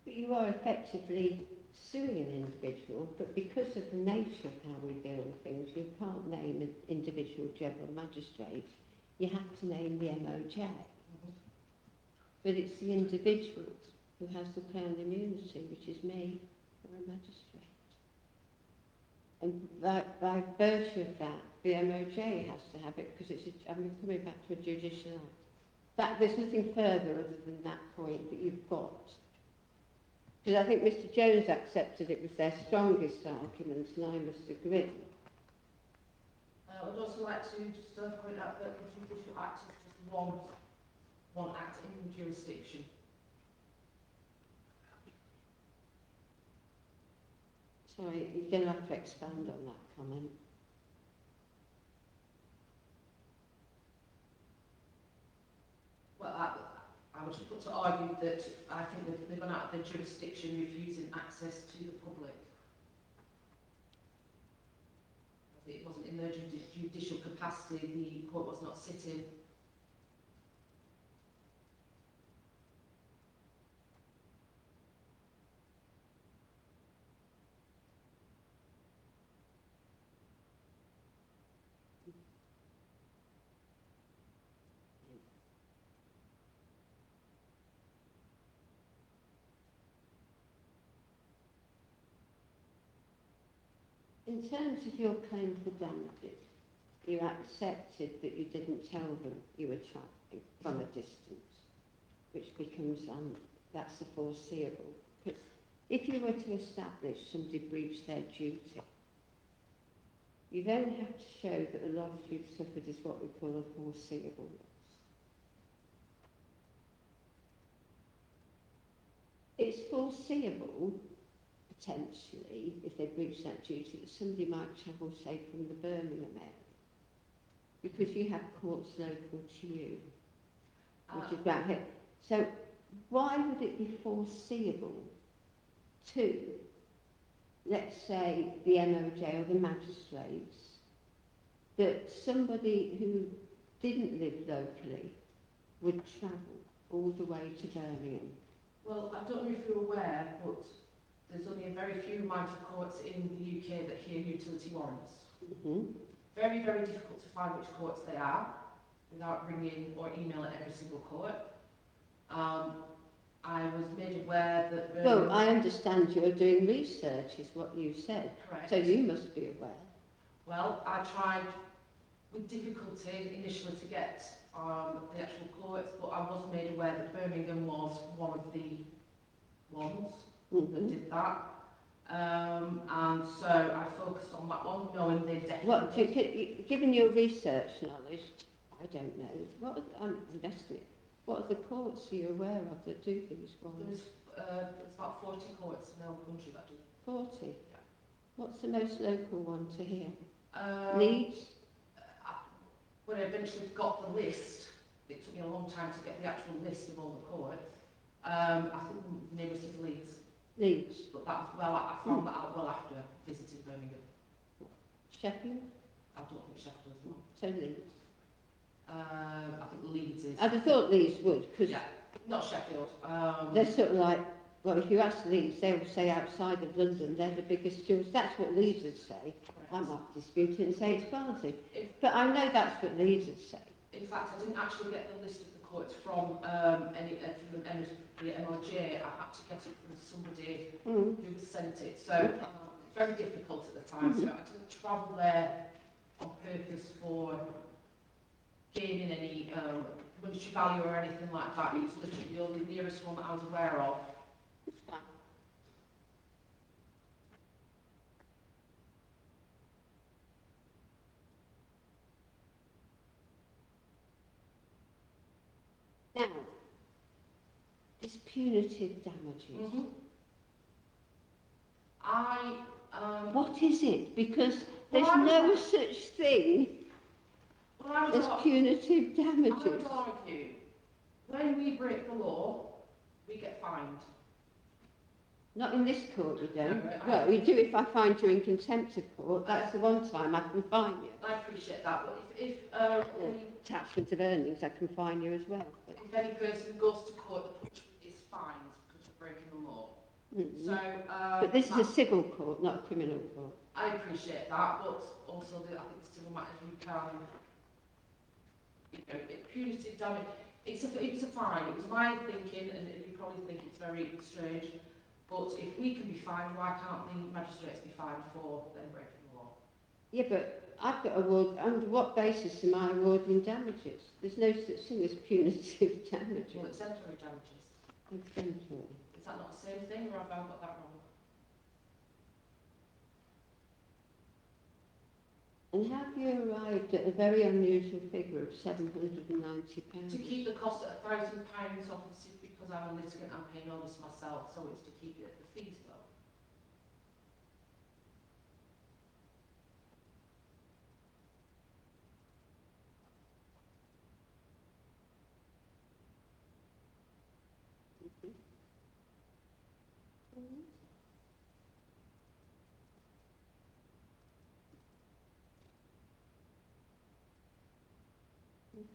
But you are effectively suing an individual, but because of the nature of how we deal with things, you can't name an individual general magistrate. You have to name the MOJ. But it's the individual who has the Crown immunity, which is me, or a magistrate. And by virtue of that, the MOJ has to have it, because I'm coming back to a judicial act. There's nothing further other than that point that you've got. Because I think Mr. Jones accepted it was their strongest argument, and I must agree. I would also like to just point out that the Judicial Act is just one act in the jurisdiction. Sorry, you're going to have to expand on that comment. Well, I would just put to argue that I think that they've gone out of their jurisdiction refusing access to the public. It wasn't in their judicial capacity, the court was not sitting. In terms of your claim for damages, you accepted that you didn't tell them you were travelling from a distance, which becomes, that's the foreseeable. Because if you were to establish somebody breached their duty, you then have to show that the loss you've suffered is what we call a foreseeable loss. foreseeable, potentially, if they breach that duty, that somebody might travel, say, from the Birmingham area, because you have courts local to you, which is right here. So why would it be foreseeable to, let's say, the MOJ or the magistrates, that somebody who didn't live locally would travel all the way to Birmingham? Well, I don't know if you're aware, but there's only a very few amount of courts in the UK that hear utility warrants. Mm-hmm. Very, very difficult to find which courts they are without ringing or emailing every single court. I was made aware that... Well, I understand you're doing research, is what you said. Correct. So you must be aware. Well, I tried with difficulty initially to get the actual courts, but I was made aware that Birmingham was one of the ones that did that. And so I focused on that one, knowing they definitely... What, given your research knowledge, I don't know, I'm investing. What are the courts you're aware of that do these ones? There's about 40 courts in the whole country that do. 40? Yeah. What's the most local one to here? Leeds? When I eventually got the list, it took me a long time to get the actual list of all the courts. I think the nearest is Leeds. Leeds. But that, well, I found that out well after visiting Birmingham. Sheffield? I don't think Sheffield is one. So Leeds. I think Leeds is... I'd have thought Leeds would, because Yeah, not Sheffield. they're sort of like, well, if you ask Leeds, they'll say outside of London, they're the biggest juries. That's what Leeds would say. I might dispute it and say it's Barnsley. But I know that's what Leeds would say. In fact, I didn't actually get the list of the courts from from the MOJ. I had to get it from somebody who sent it. So it's very difficult at the time. So I didn't travel there on purpose for gaining any monetary value or anything like that. It was literally the only nearest one that I was aware of. It's fine. Now, this punitive damages. What is it? Because there's no such thing as punitive I damages. would argue, when we break the law, we get fined. Not in this court, you don't. No, Well, you do if I find you in contempt of court. That's the one time I can fine you. I appreciate that, but if Attachment of earnings, I can fine you as well. But, if any person goes to court, the punishment is fined because of breaking the law. So, but this is a civil court, not a criminal court. I appreciate that, but also I think the civil matters you can, punitive damage. It's a fine. It was my thinking, and you probably think it's very strange, but if we can be fined, why can't the magistrates be fined for them breaking the law? Yeah, but I've got to award. Under what basis am I awarding damages? There's no such thing as punitive damages. Well, exemplary damages. Exemplary. Is that not the same thing, or have I got that wrong? And have you arrived at a very unusual figure of £790? To keep the cost at £1,000, obviously, because I'm a litigant, I'm paying all this myself, so it's to keep it at the fees, though.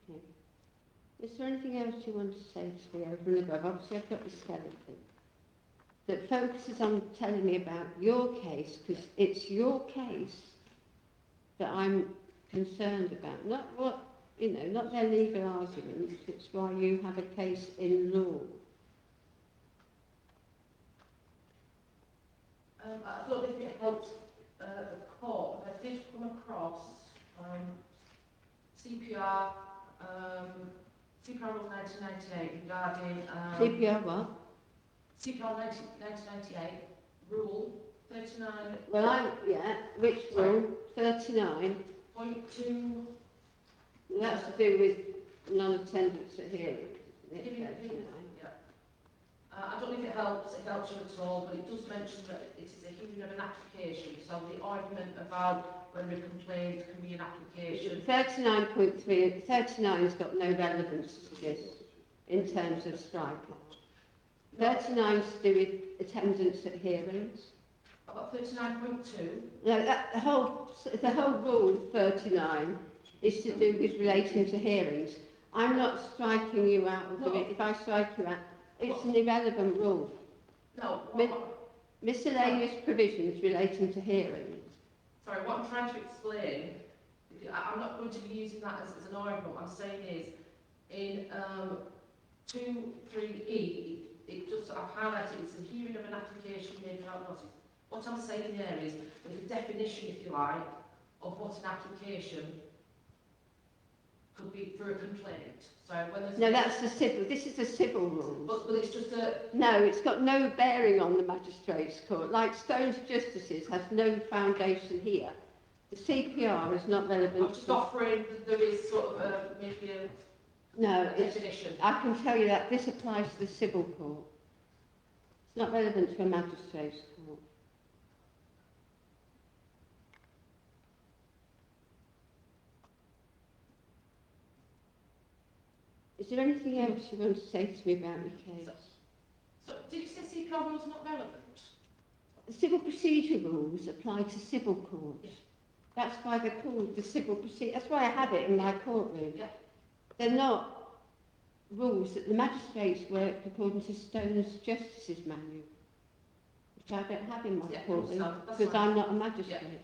Okay. Is there anything else you want to say to me over and above? Obviously, I've got the skeleton that focuses on telling me about your case, because it's your case that I'm concerned about. Not what, not their legal arguments. It's why you have a case in law. I don't know if it helps the court, but I did come across CPR rule 1998 regarding... CPR what? CPR 1998, rule 39... Well, which rule? 39. .2... That's to do with non-attendance at hearings, isn't it? Yeah. I don't know if if it helps you at all, but it does mention that it is a hearing of an application, so the argument about whether a complaint can be an application. 39.3, 39's got no relevance to this in terms of striking. 39's to do with attendance at hearings. About 39.2. No, the whole rule 39 is to do with relating to hearings. I'm not striking you out of it. If I strike you out, it's an irrelevant rule. No. Miscellaneous provisions relating to hearings. Sorry, what I'm trying to explain, I'm not going to be using that as an argument. What I'm saying is, in 2.3e, it just, I've highlighted, it's a hearing of an application made without notice. What I'm saying there is, the definition, if you like, of what an application could be for a complaint. So when there's No, that's the civil. This is a civil rule. but it's just a... No, it's got no bearing on the magistrates' court. Like Stone's Justices has no foundation here. The CPR is not relevant. I'm just offering that there is sort of maybe a definition. I can tell you that this applies to the civil court. It's not relevant to a magistrate's court. Is there anything else you want to say to me about your case? So did you say CPR rules are not relevant? The civil procedure rules apply to civil courts. That's why they're called the civil procedure. That's why I have it in my courtroom. Yeah. They're not rules that the magistrates work according to Stone's Justices Manual, which I don't have in my courtroom because I'm not a magistrate. Yeah.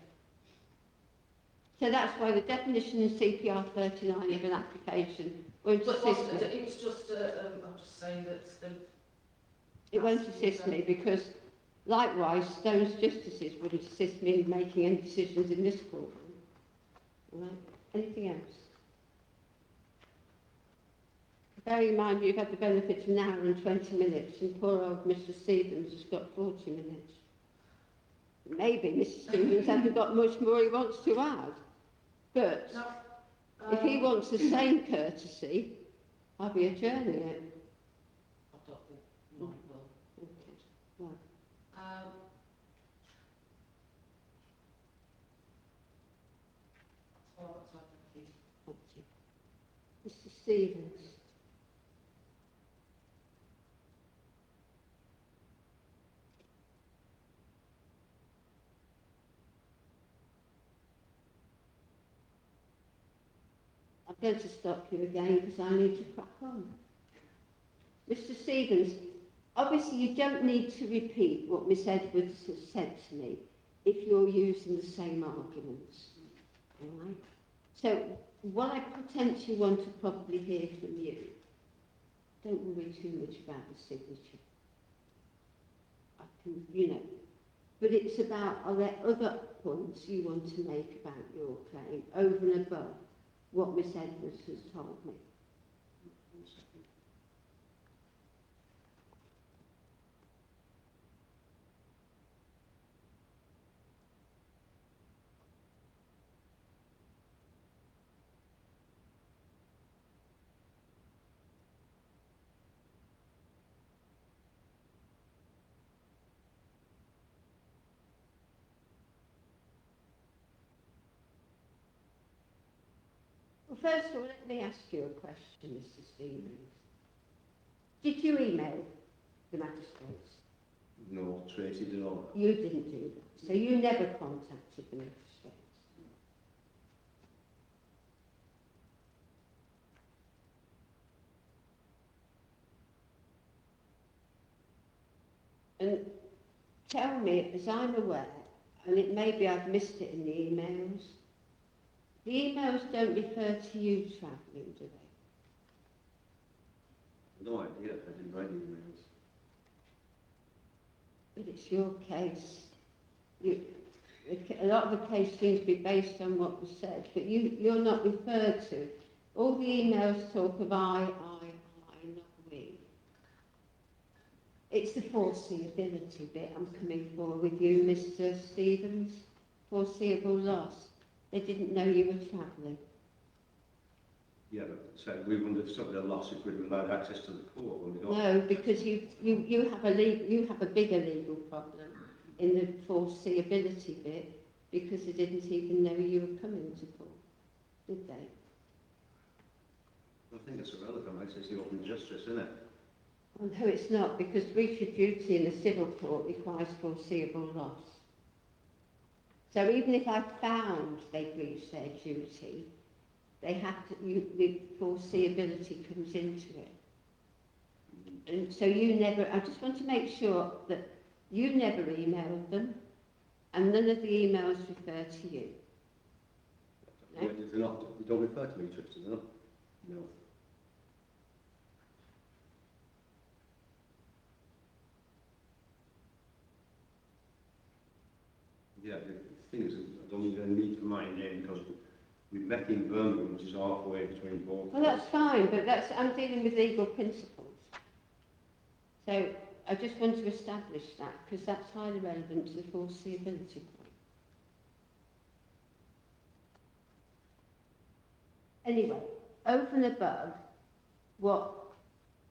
So that's why the definition in CPR 39 of an application won't assist me. It's just, I'm just saying that... It won't assist me because, likewise, Stone's Justices wouldn't assist me in making any decisions in this courtroom. All right? Anything else? Bear in mind you've had the benefit of an hour and 20 minutes and poor old Mr Stevens has got 40 minutes. Maybe Mr Stevens hasn't got much more he wants to add. But if he wants the same courtesy, I'll be adjourning it. I don't think mine will. Okay. Well, thank you. Mr Stevens. I'm going to stop you again because I need to crack on. Mr Stevens, obviously you don't need to repeat what Miss Edwards has said to me if you're using the same arguments. All right? So what I potentially want to probably hear from you, don't worry too much about the signature. I can, but it's about, are there other points you want to make about your claim over and above what Miss Edwards has told me? Well, first of all, let me ask you a question, Mr Stevens. Did you email the magistrates? No, Tracy did all. You didn't do that, so you never contacted the magistrates. And tell me, as I'm aware, and it may be I've missed it in the emails, the emails don't refer to you travelling, do they? No idea, I didn't write any emails. But it's your case. A lot of the case seems to be based on what was said, but you're not referred to. All the emails talk of I, not we. It's the foreseeability bit I'm coming for with you, Mr Stevens. Foreseeable loss. They didn't know you were travelling. Yeah, but so we wouldn't have suffered a loss if we'd allowed access to the court when we got. No, because you have a bigger legal problem in the foreseeability bit, because they didn't even know you were coming to court, did they? I think it's irrelevant. It's the open justice, isn't it? Well, no, it's not, because breach of duty in a civil court requires foreseeable loss. So even if I found they breached their duty, they have to, the foreseeability comes into it. And so you never, I just want to make sure that you never emailed them, and none of the emails refer to you. No? They're not, they don't refer to each other, do they not? No. Yeah, the thing is, I don't even need for my name because we met in Birmingham, which is halfway between both. Well, that's fine, but I'm dealing with legal principles. So I just want to establish that, because that's highly relevant to the foreseeability point. Anyway, over and above what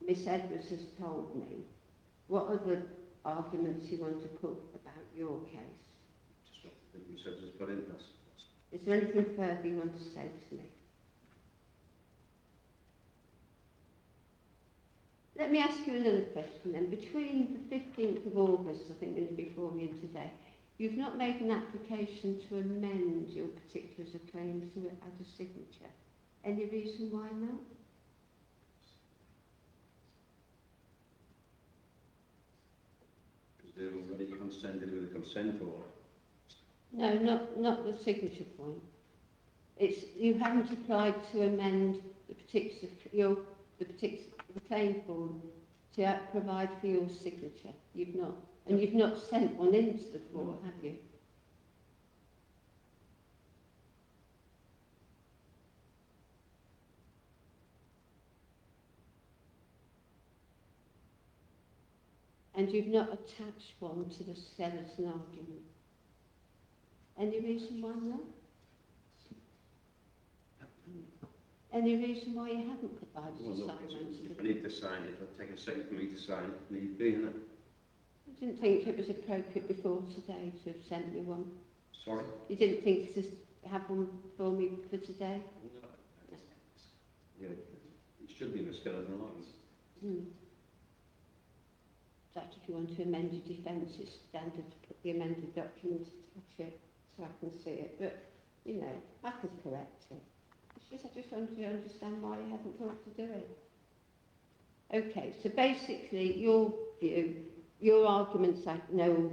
Miss Edwards has told me, what other arguments you want to put about your case? Just not think we said just put in this. Is there anything further you want to say to me? Let me ask you another question then. Between the 15th of August, I think it's before me and today, you've not made an application to amend your particulars of claim to add a signature. Any reason why not? Because they're already consented with a consent order. No, not the signature point. It's you haven't applied to amend the the claim form to provide for your signature. You've not, and you've not sent one into the court, have you? And you've not attached one to the skeleton argument. Any reason why not? Any reason why you haven't provided Well, look, assignments? if I need to sign it, it'll take a second for me to sign it. Need be, innit? I didn't think it was appropriate before today to have sent me one. Sorry? You didn't think to have one for me for today? Yeah, it should be in the skeleton lines. In fact, if you want to amend your defence, it's standard to put the amended document attach it so I can see it. But, you know, I can correct it. It's just, I just want to understand why you haven't thought to do it. Okay, so basically your view, your arguments I know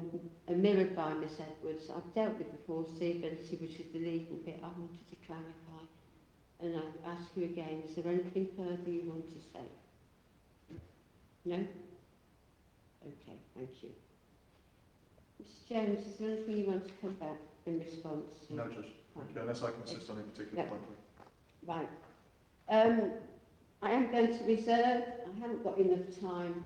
are mirrored by Miss Edwards. I've dealt with the foreseeability, which is the legal bit I wanted to clarify. And I ask you again, is there anything further you want to say? No? Okay, thank you. Mr. Jones, is there anything you want to come back in response to? No, Judge. Okay, unless I can insist on any particular Yeah. point. Right. I am going to reserve. I haven't got enough time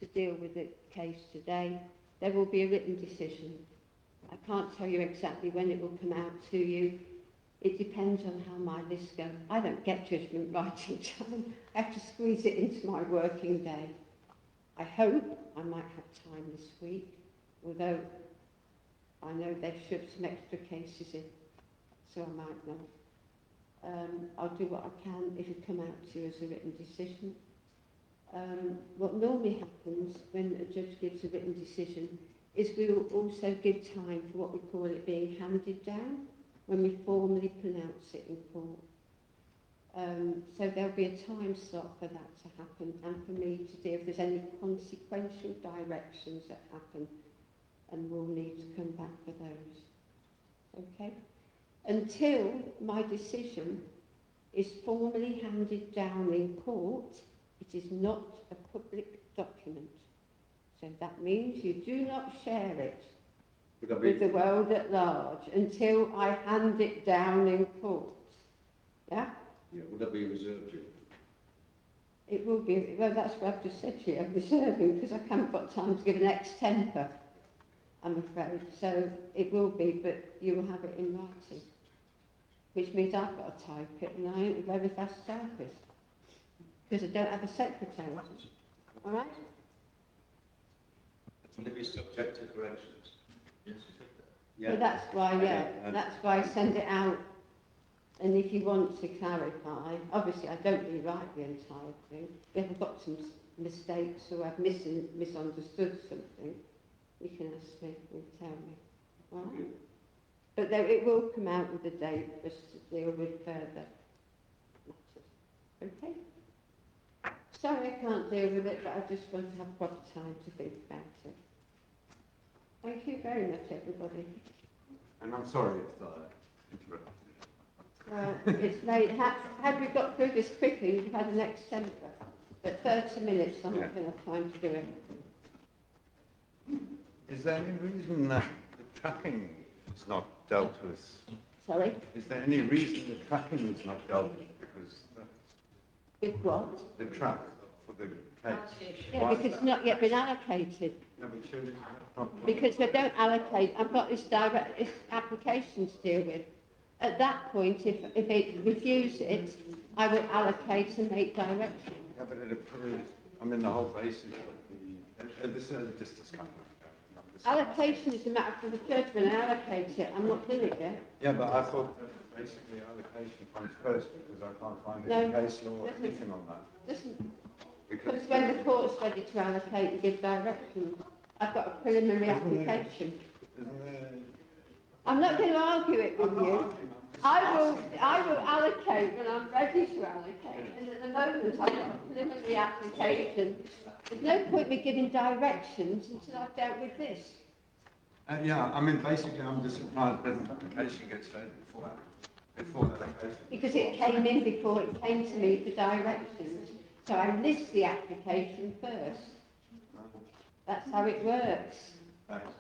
to deal with the case today. There will be a written decision. I can't tell you exactly when it will come out to you. It depends on how my list goes. I don't get judgment writing time. I have to squeeze it into my working day. I hope I might have time this week, although I know they've shoved some extra cases in, so I might not. I'll do what I can if it come out to you as a written decision. What normally happens when a judge gives a written decision is we will also give time for what we call it being handed down when we formally pronounce it in court. So there'll be a time slot for that to happen and for me to see if there's any consequential directions that happen, and we'll need to come back for those. Okay? Until my decision is formally handed down in court, it is not a public document. So that means you do not share it with the world at large until I hand it down in court. Yeah? Yeah, would that be reserved to? It will be, well, that's what I've just said to you, I'm reserving, because I haven't got time to give an ex-temper, I'm afraid. So it will be, but you will have it in writing. which means I've got to type it, and I ain't a very fast typist, because I don't have a secretary. All right? Will it be subject to corrections? Yes. So that's why, yeah, Okay, that's why I send it out. And if you want to clarify, obviously I don't rewrite the entire thing. If I've got some mistakes or I've misunderstood something, you can ask me and tell me. All right? But there, it will come out with a date for us to deal with further matters. Okay? Sorry I can't deal with it, but I just want to have proper time to think about it. Thank you very much, everybody. And I'm sorry if I interrupted. It's late. Had we got through this quickly, we'd have had an extender. But 30 minutes, I'm not going to have time to do it. Is there any reason that the tracking is not dealt with? Sorry? Is there any reason the tracking is not dealt with? Because With what? the track for the case. Yeah, because it's not yet been allocated. No, but surely it's not- Because they don't allocate. I've got this application to deal with. At that point, if they refuse it, I will allocate and make direction. Yeah, but it approves, I mean, the whole basis of the, this is just this kind of. Allocation is a matter for the judgment. I allocate it. I'm not doing it yet. Yeah, but I thought that basically allocation comes first because I can't find No, any case law or doesn't. anything on that. Listen, Because because when the court's ready to allocate and give directions, I've got a preliminary application. isn't there? I'm not going to argue it with you. I will allocate when I'm ready to allocate, and at the moment I've got a preliminary application. There's no point me giving directions until I've dealt with this. Yeah, I mean, basically, I'm just surprised that the application gets voted before that allocation. Because it came in before it came to me for directions. So I list the application first. That's how it works. Thanks.